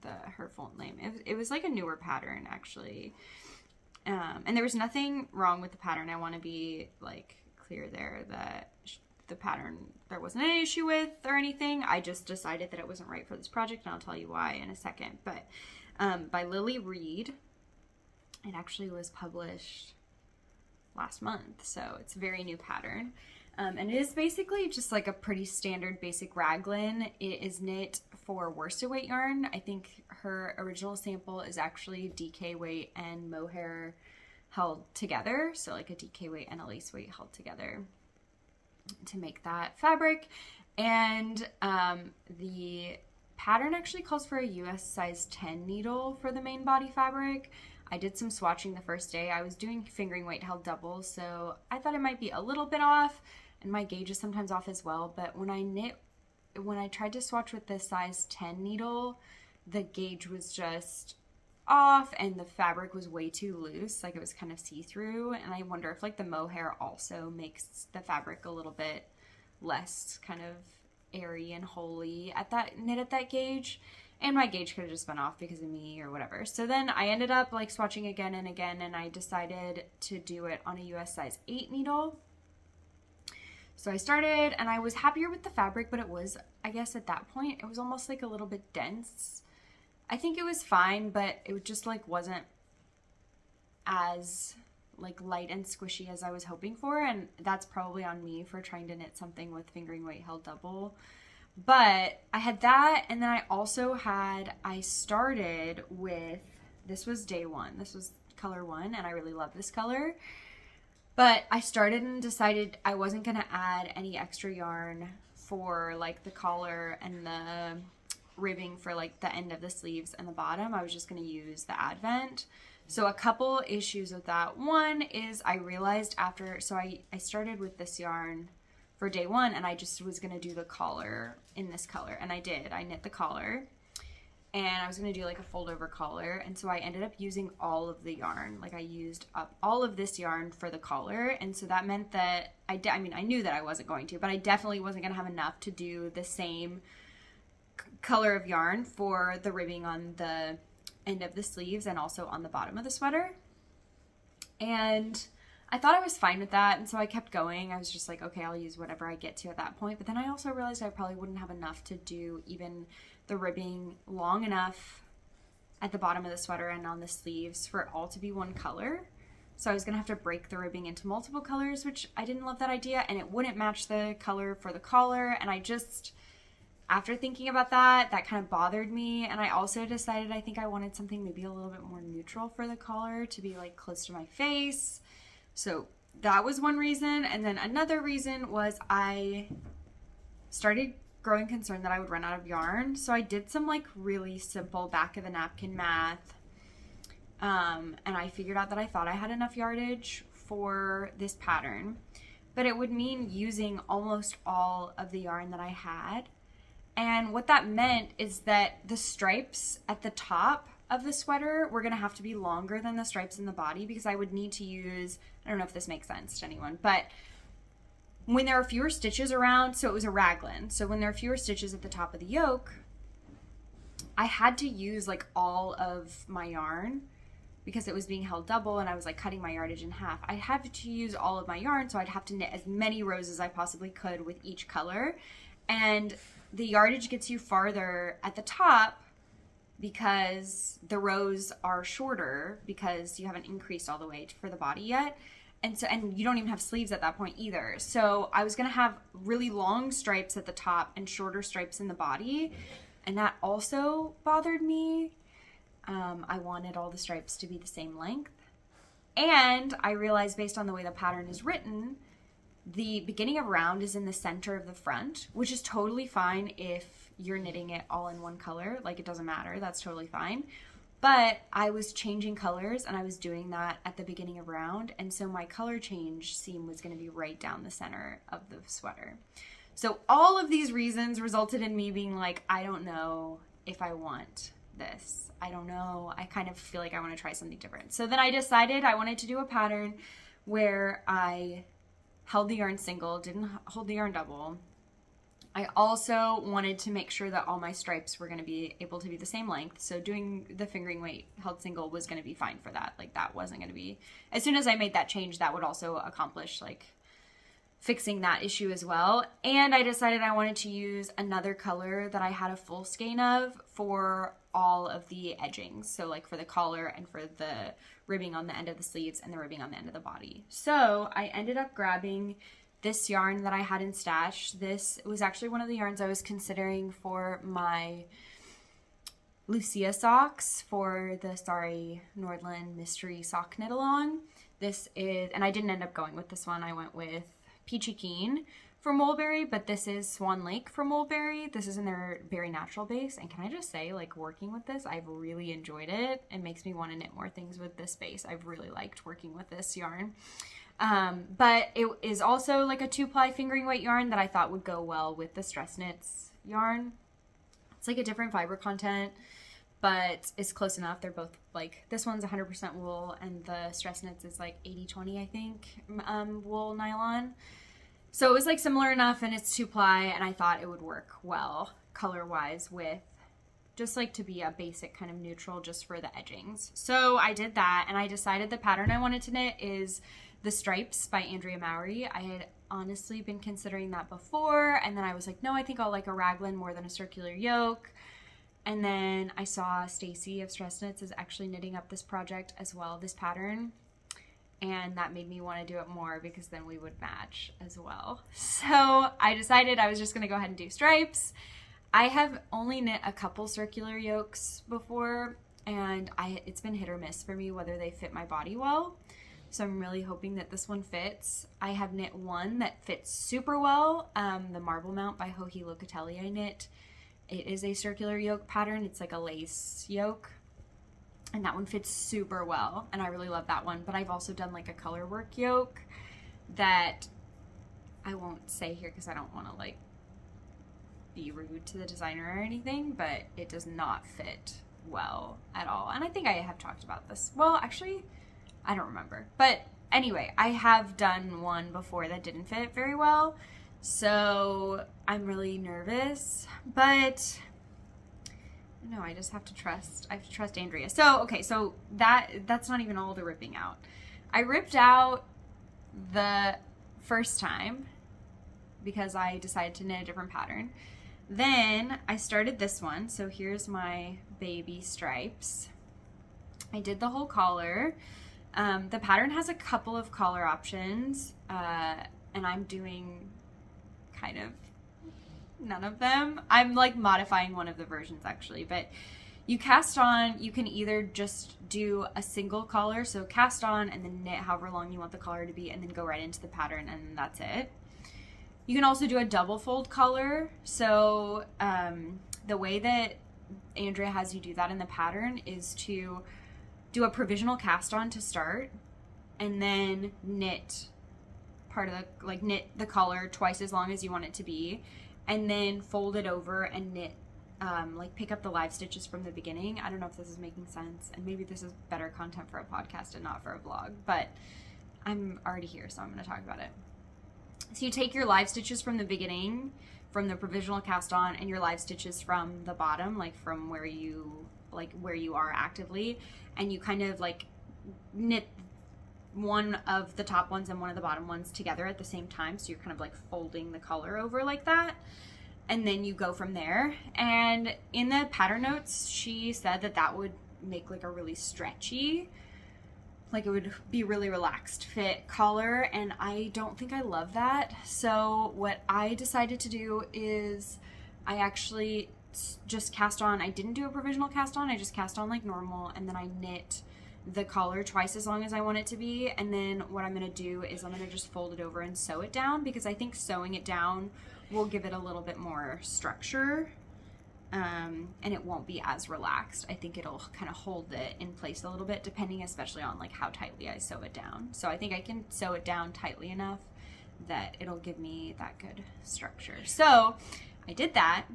her full name. It was like a newer pattern, actually. And there was nothing wrong with the pattern. I want to be like clear there that the pattern there wasn't an issue with or anything. I just decided that it wasn't right for this project, and I'll tell you why in a second. But by Lily Reid, it actually was published last month, so it's a very new pattern. And it is basically just like a pretty standard basic raglan. It is knit for worsted weight yarn. I think her original sample is actually DK weight and mohair held together. So like a DK weight and a lace weight held together to make that fabric. And the pattern actually calls for a US size 10 needle for the main body fabric. I did some swatching the first day. I was doing fingering weight held double, so I thought it might be a little bit off, and my gauge is sometimes off as well. But when I tried to swatch with the size 10 needle, the gauge was just off and the fabric was way too loose, like it was kind of see-through. And I wonder if like the mohair also makes the fabric a little bit less kind of airy and holy at that gauge. And my gauge could have just been off because of me or whatever. So then I ended up like swatching again and again, and I decided to do it on a US size 8 needle. So I started, and I was happier with the fabric, but it was, I guess at that point, it was almost like a little bit dense. I think it was fine, but it just like wasn't as like light and squishy as I was hoping for. And that's probably on me for trying to knit something with fingering weight held double. But I had that, and then I started with, this was day one, this was color 1, and I really love this color. But I started and decided I wasn't going to add any extra yarn for like the collar and the ribbing for like the end of the sleeves and the bottom. I was just going to use the Advent. So a couple issues with that. One is I realized I started with this yarn for day 1, and I just was going to do the collar in this color, and I did. I knit the collar, and I was going to do like a fold over collar, and so I ended up using all of the yarn. Like I used up all of this yarn for the collar, and so that meant that I knew that I wasn't going to, but I definitely wasn't going to have enough to do the same color of yarn for the ribbing on the end of the sleeves and also on the bottom of the sweater. And I thought I was fine with that, and so I kept going. I was just like, okay, I'll use whatever I get to at that point. But then I also realized I probably wouldn't have enough to do even the ribbing long enough at the bottom of the sweater and on the sleeves for it all to be one color. So I was going to have to break the ribbing into multiple colors, which I didn't love that idea, and it wouldn't match the color for the collar. And I just, after thinking about that kind of bothered me. And I also decided I think I wanted something maybe a little bit more neutral for the collar to be like close to my face. So that was one reason. And then another reason was I started growing concerned that I would run out of yarn. So I did some like really simple back of the napkin math. And I figured out that I thought I had enough yardage for this pattern, but it would mean using almost all of the yarn that I had. And what that meant is that the stripes at the top of the sweater were going to have to be longer than the stripes in the body, because I would need to use, I don't know if this makes sense to anyone, but when there are fewer stitches around, so it was a raglan, so when there are fewer stitches at the top of the yoke, I had to use like all of my yarn because it was being held double and I was like cutting my yardage in half. I had to use all of my yarn, so I'd have to knit as many rows as I possibly could with each color. And the yardage gets you farther at the top because the rows are shorter because you haven't increased all the way for the body yet. And you don't even have sleeves at that point either. So I was gonna have really long stripes at the top and shorter stripes in the body. And that also bothered me. I wanted all the stripes to be the same length. And I realized based on the way the pattern is written, the beginning of round is in the center of the front, which is totally fine if you're knitting it all in one color. Like, it doesn't matter, that's totally fine. But I was changing colors and I was doing that at the beginning of round. And so my color change seam was going to be right down the center of the sweater. So all of these reasons resulted in me being like, I don't know if I want this. I don't know. I kind of feel like I want to try something different. So then I decided I wanted to do a pattern where I held the yarn single, didn't hold the yarn double. I also wanted to make sure that all my stripes were going to be able to be the same length. So doing the fingering weight held single was going to be fine for that. Like, that wasn't going to be, as soon as I made that change, that would also accomplish like fixing that issue as well. And I decided I wanted to use another color that I had a full skein of for all of the edgings. So like for the collar and for the ribbing on the end of the sleeves and the ribbing on the end of the body. So I ended up grabbing this yarn that I had in stash. This was actually one of the yarns I was considering for my Lucia socks for the Sari Nordlund mystery sock knit along. This is, and I didn't end up going with this one. I went with Peachy Keen for Mulberry, but this is Swan Lake for Mulberry. This is in their Berry Natural base. And can I just say, like, working with this, I've really enjoyed it. It makes me want to knit more things with this base. I've really liked working with this yarn. But it is also like a 2-ply fingering weight yarn that I thought would go well with the Stress Knits yarn. It's like a different fiber content, but it's close enough. They're both like, this one's 100% wool and the Stress Knits is like 80-20, I think, wool nylon. So it was like similar enough, and it's 2-ply, and I thought it would work well color-wise with just like to be a basic kind of neutral just for the edgings. So I did that, and I decided the pattern I wanted to knit is the Stripes by Andrea Mowry. I had honestly been considering that before, and then I was like, no, I think I'll like a raglan more than a circular yoke. And then I saw Stacy of Stress Knits is actually knitting up this project as well, this pattern, and that made me want to do it more because then we would match as well. So I decided I was just going to go ahead and do stripes. I have only knit a couple circular yokes before, and it's been hit or miss for me whether they fit my body well. So I'm really hoping that this one fits. I have knit one that fits super well, the Marble Mount by Joji Locatelli I knit. It is a circular yoke pattern. It's like a lace yoke, and that one fits super well, and I really love that one. But I've also done like a color work yoke that I won't say here because I don't want to like be rude to the designer or anything, but it does not fit well at all. And I think I have talked about this. Well, actually, I don't remember. But anyway, I have done one before that didn't fit very well. So I'm really nervous, but no, I just have to trust. I have to trust Andrea. So, okay, so that's not even all the ripping out. I ripped out the first time because I decided to knit a different pattern. Then I started this one. So here's my baby stripes. I did the whole collar. The pattern has a couple of collar options, and I'm doing kind of none of them. I'm like modifying one of the versions actually, but you cast on, you can either just do a single collar, so cast on and then knit however long you want the collar to be and then go right into the pattern, and that's it. You can also do a double fold collar. So the way that Andrea has you do that in the pattern is to do a provisional cast on to start, and then knit part of the, like knit the collar twice as long as you want it to be, and then fold it over and knit, like pick up the live stitches from the beginning. I don't know if this is making sense, and maybe this is better content for a podcast and not for a vlog, but I'm already here, so I'm going to talk about it. So you take your live stitches from the beginning, from the provisional cast on, and your live stitches from the bottom, like from where you are actively, and you kind of like knit one of the top ones and one of the bottom ones together at the same time. So you're kind of like folding the color over like that. And then you go from there. And in the pattern notes, she said that that would make like a really stretchy, like it would be really relaxed fit collar. And I don't think I love that. So what I decided to do is I actually just cast on, I didn't do a provisional cast on, I just cast on like normal, and then I knit the collar twice as long as I want it to be. And then what I'm going to do is I'm going to just fold it over and sew it down, because I think sewing it down will give it a little bit more structure, and it won't be as relaxed. I think it'll kind of hold it in place a little bit, depending especially on like how tightly I sew it down. So I think I can sew it down tightly enough that it'll give me that good structure. So I did that.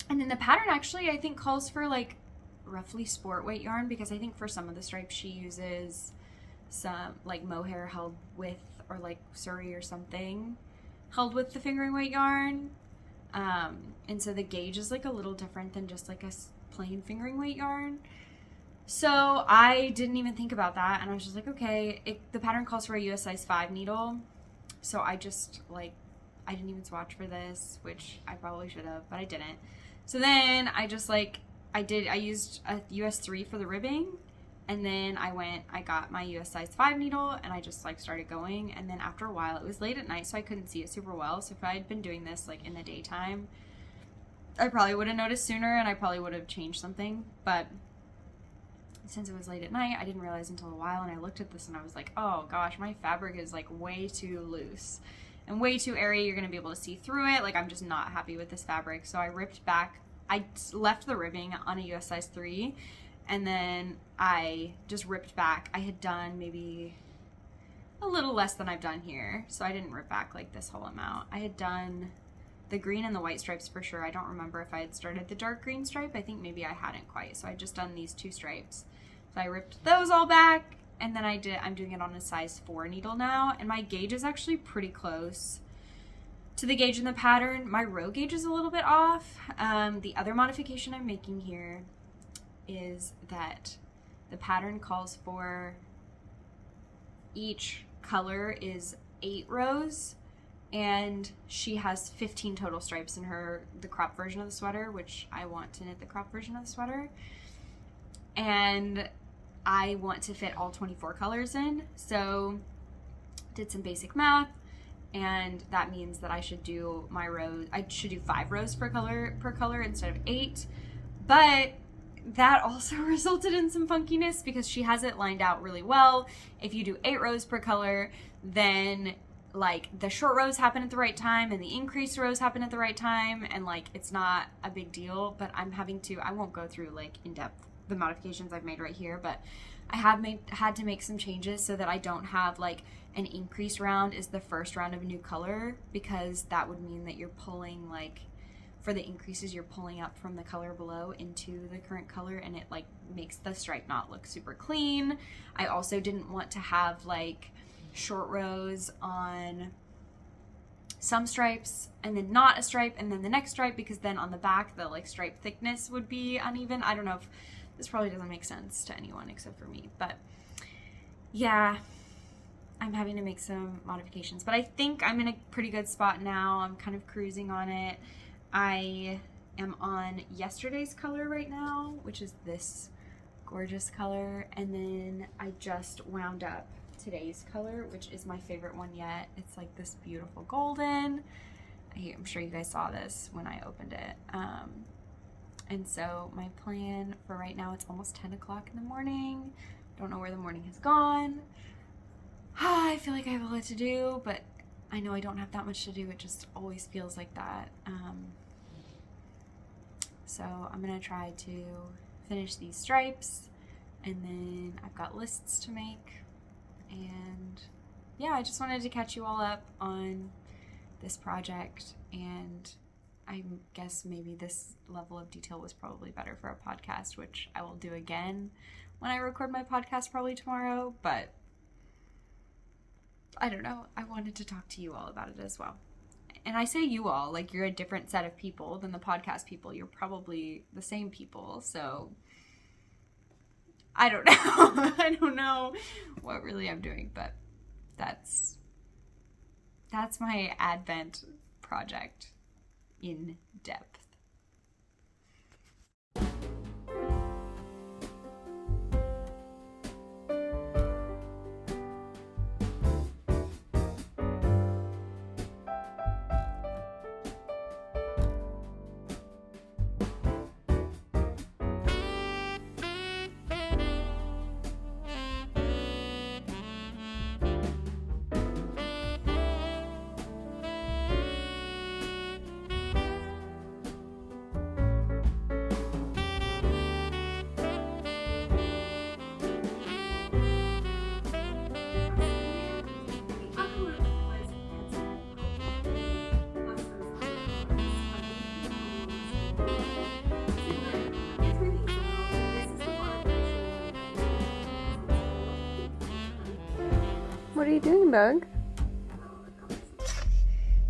And then the pattern actually I think calls for like roughly sport weight yarn, because I think for some of the stripes she uses some like mohair held with, or like Suri or something held with the fingering weight yarn, and so the gauge is like a little different than just like a plain fingering weight yarn. So I didn't even think about that, and I was just like, okay, the pattern calls for a US size 5 needle, so I just like, I didn't even swatch for this, which I probably should have, but I didn't. So then I just like, I used a US 3 for the ribbing, and then I got my US size 5 needle, and I just like started going. And then after a while, it was late at night, so I couldn't see it super well. So if I had been doing this like in the daytime, I probably would have noticed sooner, and I probably would have changed something. But since it was late at night, I didn't realize until a while, and I looked at this and I was like, oh gosh, my fabric is like way too loose and way too airy. You're gonna be able to see through it. Like, I'm just not happy with this fabric. So I ripped back, I left the ribbing on a US size 3, and then I just ripped back. I had done maybe a little less than I've done here, so I didn't rip back like this whole amount. I had done the green and the white stripes for sure. I don't remember if I had started the dark green stripe. I think maybe I hadn't quite, so I just done these 2 stripes. So I ripped those all back, and then I'm doing it on a size 4 needle now, and my gauge is actually pretty close to the gauge in the pattern. My row gauge is a little bit off. The other modification I'm making here is that the pattern calls for each color is 8 rows, and she has 15 total stripes in the crop version of the sweater, which I want to knit the crop version of the sweater, and I want to fit all 24 colors in. So did some basic math, and that means that I should do 5 rows per color instead of 8. But that also resulted in some funkiness, because she has it lined out really well. If you do 8 rows per color, then like the short rows happen at the right time and the increased rows happen at the right time, and like it's not a big deal. But I won't go through like in depth the modifications I've made right here, but I have had to make some changes so that I don't have like an increase round is the first round of a new color, because that would mean that you're pulling, like for the increases, you're pulling up from the color below into the current color, and it like makes the stripe not look super clean. I also didn't want to have like short rows on some stripes and then not a stripe and then the next stripe, because then on the back the like stripe thickness would be uneven. I don't know if this probably doesn't make sense to anyone except for me, but yeah, I'm having to make some modifications, but I think I'm in a pretty good spot now. I'm kind of cruising on it. I am on yesterday's color right now, which is this gorgeous color, and then I just wound up today's color, which is my favorite one yet. It's like this beautiful golden. I'm sure you guys saw this when I opened it. And so my plan for right now, it's almost 10 o'clock in the morning. Don't know where the morning has gone. I feel like I have a lot to do, but I know I don't have that much to do. It just always feels like that. So I'm gonna try to finish these stripes, and then I've got lists to make. And yeah, I just wanted to catch you all up on this project, and I guess maybe this level of detail was probably better for a podcast, which I will do again when I record my podcast probably tomorrow. But I don't know, I wanted to talk to you all about it as well. And I say you all, like you're a different set of people than the podcast people. You're probably the same people, so I don't know. I don't know what really I'm doing, but that's my Advent project in depth. What are you doing, Doug?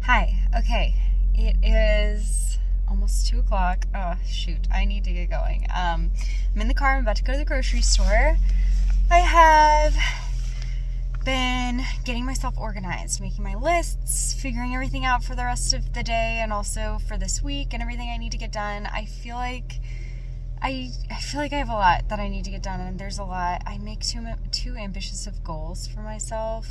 Hi. Okay. It is almost 2 o'clock. Oh, shoot. I need to get going. I'm in the car. I'm about to go to the grocery store. I have been getting myself organized, making my lists, figuring everything out for the rest of the day and also for this week and everything I need to get done. I feel like I have a lot that I need to get done, and there's a lot. I make too ambitious of goals for myself,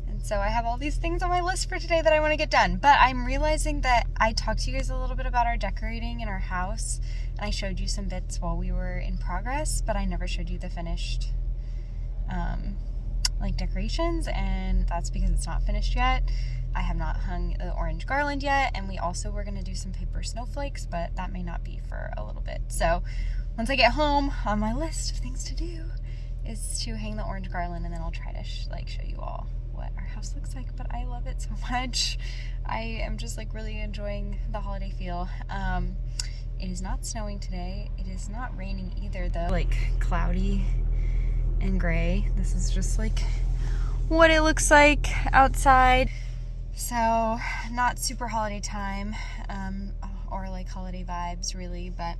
and so I have all these things on my list for today that I want to get done. But I'm realizing that I talked to you guys a little bit about our decorating in our house, and I showed you some bits while we were in progress, but I never showed you the finished decorations, and that's because it's not finished yet. I have not hung the orange garland yet, and we also were going to do some paper snowflakes, but that may not be for a little bit. So once I get home, on my list of things to do is to hang the orange garland, and then I'll try to show you all what our house looks like. But I love it so much. I am just really enjoying the holiday feel. It is not snowing today. It is not raining either, though. Cloudy and gray. This is just what it looks like outside. So not super holiday time, or holiday vibes really, but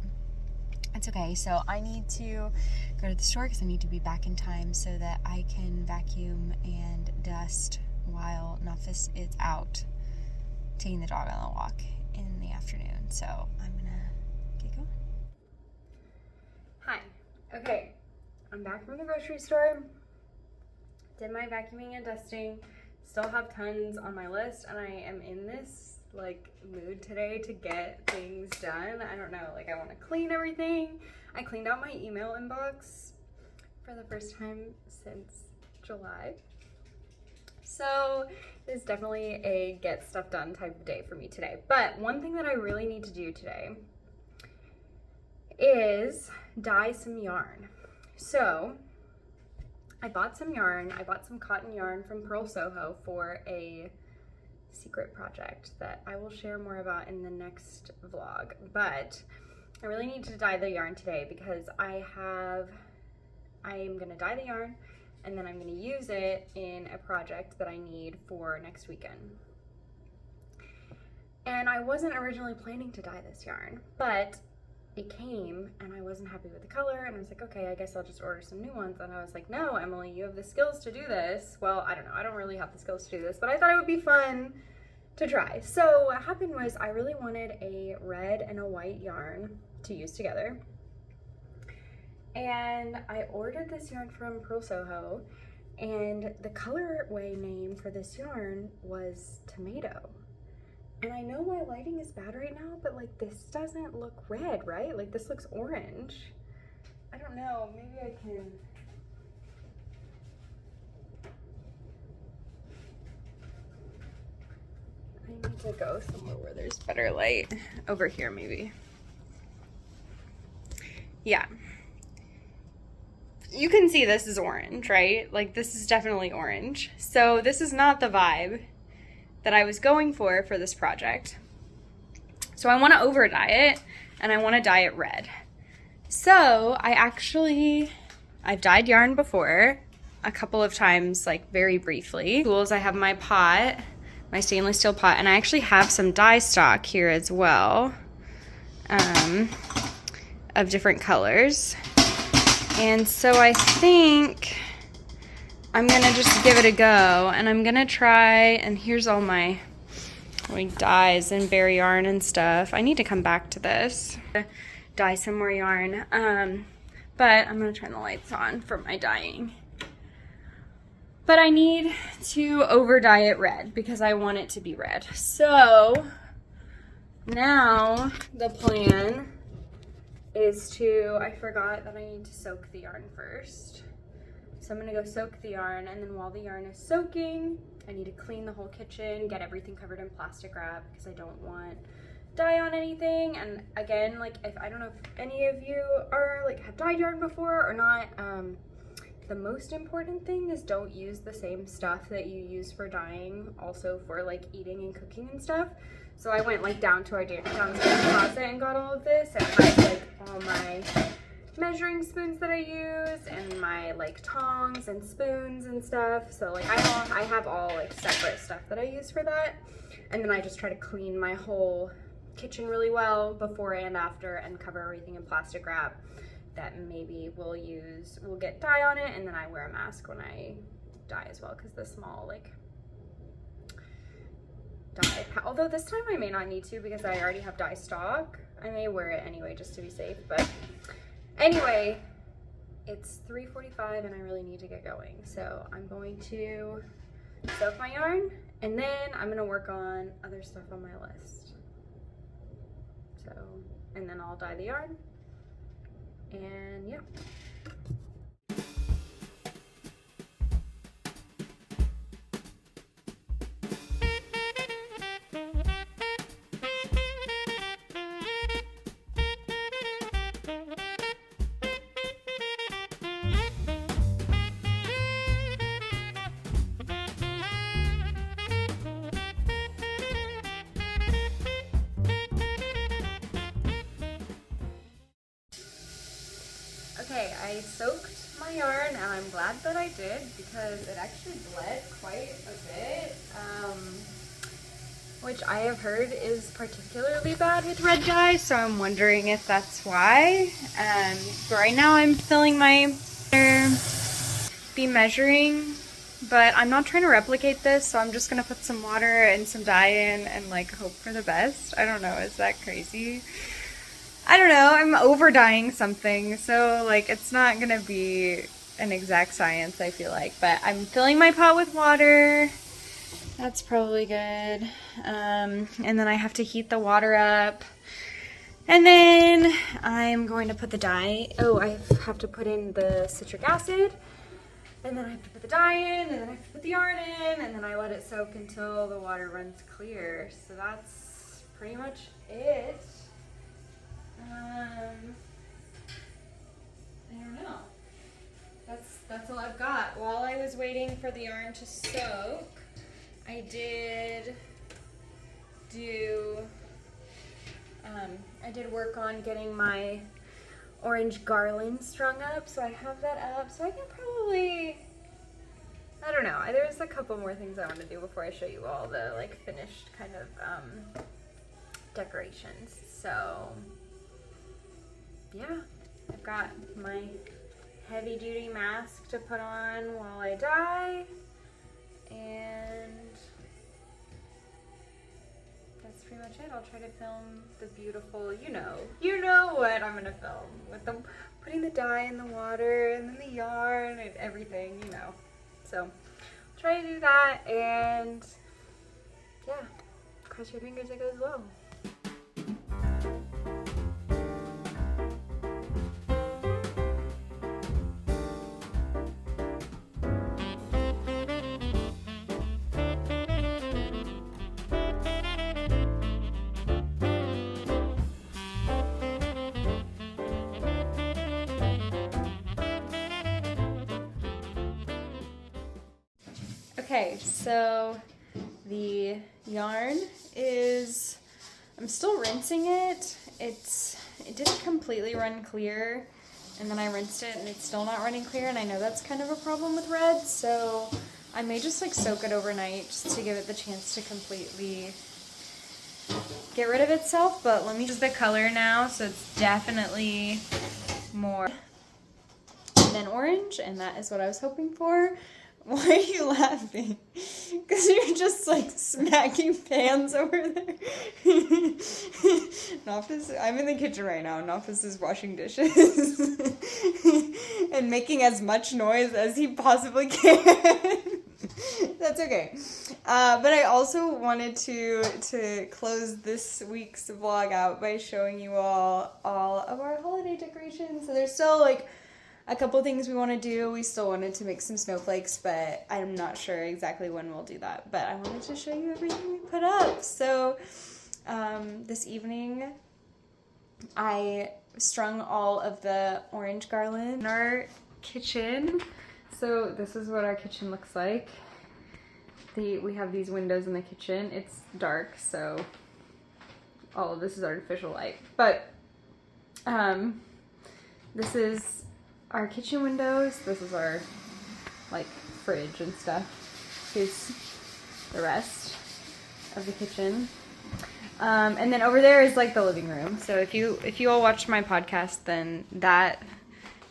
it's okay. So I need to go to the store because I need to be back in time so that I can vacuum and dust while Nafis is out taking the dog on a walk in the afternoon. So I'm gonna get going. Hi. Okay. I'm back from the grocery store. Did my vacuuming and dusting. Still have tons on my list, and I am in this mood today to get things done. I don't know, I want to clean everything. I cleaned out my email inbox for the first time since July. So it's definitely a get stuff done type of day for me today. But one thing that I really need to do today is dye some yarn. So I bought some yarn. I bought some cotton yarn from Pearl Soho for a secret project that I will share more about in the next vlog. But I really need to dye the yarn today because I am going to dye the yarn and then I'm going to use it in a project that I need for next weekend. And I wasn't originally planning to dye this yarn, but it came and I wasn't happy with the color, and I was like, okay, I guess I'll just order some new ones. And I was like, no, Emily, you have the skills to do this. Well, I don't know, I don't really have the skills to do this, but I thought it would be fun to try. So what happened was I really wanted a red and a white yarn to use together. And I ordered this yarn from Pearl Soho, and the colorway name for this yarn was Tomato. And I know my lighting is bad right now, but this doesn't look red, right? This looks orange. I don't know, maybe I can. I need to go somewhere where there's better light. Over here, maybe. Yeah. You can see this is orange, right? This is definitely orange. So this is not the vibe that I was going for this project. So I want to over dye it, and I want to dye it red. So I've dyed yarn before. a couple of times, like very briefly. Tools, I have my pot, my stainless steel pot, and I actually have some dye stock here as well, of different colors. And so I think I'm gonna just give it a go, and I'm gonna try, and here's all my like dyes and berry yarn and stuff. I need to come back to this, dye some more yarn, but I'm gonna turn the lights on for my dyeing. But I need to over dye it red because I want it to be red. So now the plan is to, I forgot that I need to soak the yarn first. So I'm gonna go soak the yarn, and then while the yarn is soaking, I need to clean the whole kitchen, get everything covered in plastic wrap because I don't want dye on anything. And again, like, if I don't know if any of you are like have dyed yarn before or not, the most important thing is don't use the same stuff that you use for dyeing also for like eating and cooking and stuff. So I went like down to our downstairs closet and got all of this, and I have like all my measuring spoons that I use and my like tongs and spoons and stuff. So like I have all like separate stuff that I use for that. And then I just try to clean my whole kitchen really well before and after and cover everything in plastic wrap that maybe we'll get dye on it, and then I wear a mask when I dye as well because the small like dye, although this time I may not need to because I already have dye stock. I may wear it anyway just to be safe, but anyway, it's 3:45 and I really need to get going. So I'm going to soak my yarn, and then I'm gonna work on other stuff on my list. So, and then I'll dye the yarn, and yeah. Okay, I soaked my yarn, and I'm glad that I did because it actually bled quite a bit, which I have heard is particularly bad with red dye, so I'm wondering if that's why. But right now I'm filling my be measuring, but I'm not trying to replicate this, so I'm just gonna put some water and some dye in and like hope for the best. I don't know, is that crazy? I don't know, I'm over dyeing something, so like it's not gonna be an exact science, I feel like. But I'm filling my pot with water. That's probably good. And then I have to heat the water up. And then I'm going to put the dye. Oh, I have to put in the citric acid. And then I have to put the dye in, and then I have to put the yarn in, and then I let it soak until the water runs clear. So that's pretty much it. I don't know. That's all I've got. While I was waiting for the yarn to soak, I did work on getting my orange garland strung up, so I have that up, so I can probably, I don't know, there's a couple more things I want to do before I show you all the like finished kind of decorations. So yeah, I've got my heavy duty mask to put on while I dye, and that's pretty much it. I'll try to film the beautiful, you know what I'm gonna film with them, putting the dye in the water and then the yarn and everything, you know. So I'll try to do that, and yeah, cross your fingers it goes well. Okay, so the yarn is, I'm still rinsing it. It didn't completely run clear, and then I rinsed it and it's still not running clear, and I know that's kind of a problem with red, so I may just like soak it overnight just to give it the chance to completely get rid of itself. But let me use the color now, so it's definitely more than orange, and that is what I was hoping for. Why are you laughing? Because you're just like smacking pans over there. Nafis, I'm in the kitchen right now. Nafis is washing dishes and making as much noise as he possibly can. That's okay. But I also wanted to close this week's vlog out by showing you all of our holiday decorations. So there's still like a couple things we want to do. We still wanted to make some snowflakes, but I'm not sure exactly when we'll do that. But I wanted to show you everything we put up. So this evening, I strung all of the orange garland in our kitchen. So this is what our kitchen looks like. We have these windows in the kitchen. It's dark, so all of this is artificial light. But this is our kitchen windows. This is our like fridge and stuff. Here's the rest of the kitchen. And then over there is like the living room. So if you all watch my podcast, then that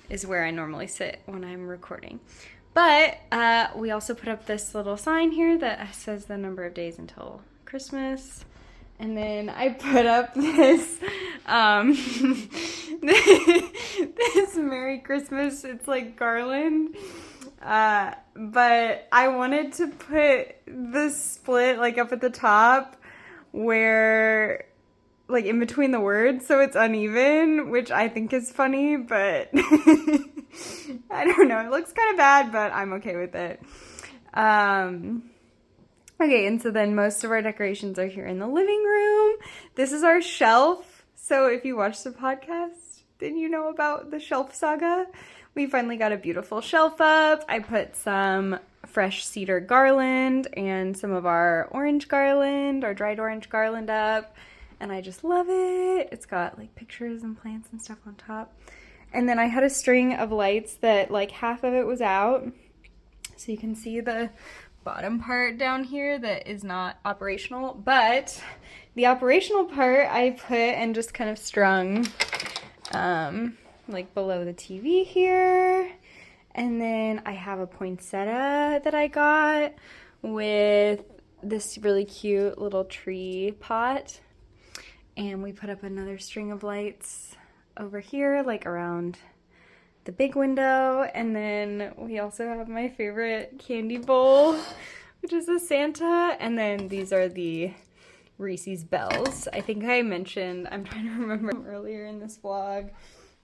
is where I normally sit when I'm recording. But we also put up this little sign here that says the number of days until Christmas. And then I put up this this Merry Christmas, it's like garland. But I wanted to put the split like up at the top where like in between the words, so it's uneven, which I think is funny, but I don't know. It looks kind of bad, but I'm okay with it. Okay, and so then most of our decorations are here in the living room. This is our shelf. So if you watch the podcast, then you know about the shelf saga. We finally got a beautiful shelf up. I put some fresh cedar garland and some of our orange garland, our dried orange garland up. And I just love it. It's got like pictures and plants and stuff on top. And then I had a string of lights that like half of it was out. So you can see the bottom part down here that is not operational, but the operational part I put and just kind of strung like below the TV here. And then I have a poinsettia that I got with this really cute little tree pot, and we put up another string of lights over here like around the big window. And then we also have my favorite candy bowl, which is a Santa. And then these are the Reese's Bells. I think I mentioned, I'm trying to remember earlier in this vlog,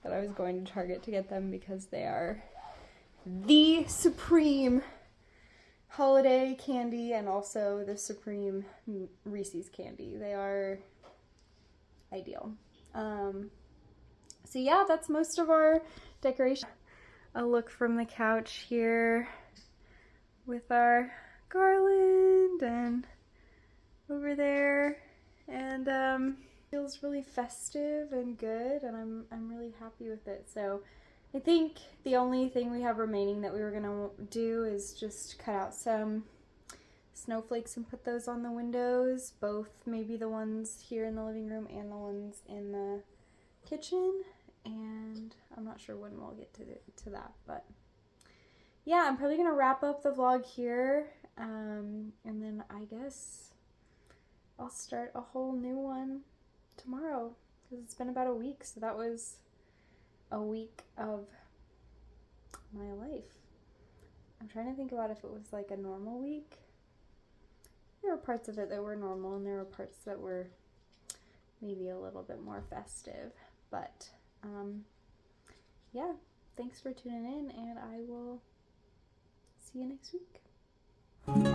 that I was going to Target to get them because they are the supreme holiday candy and also the supreme Reese's candy. They are ideal. So yeah, that's most of our decoration. A look from the couch here with our garland and over there, and feels really festive and good, and I'm really happy with it. So I think the only thing we have remaining that we were gonna do is just cut out some snowflakes and put those on the windows, both maybe the ones here in the living room and the ones in the kitchen. And I'm not sure when we'll get to that, but yeah, I'm probably gonna wrap up the vlog here, and then I guess I'll start a whole new one tomorrow, because it's been about a week. So that was a week of my life. I'm trying to think about if it was like a normal week. There were parts of it that were normal, and there were parts that were maybe a little bit more festive, but yeah, thanks for tuning in, and I will see you next week.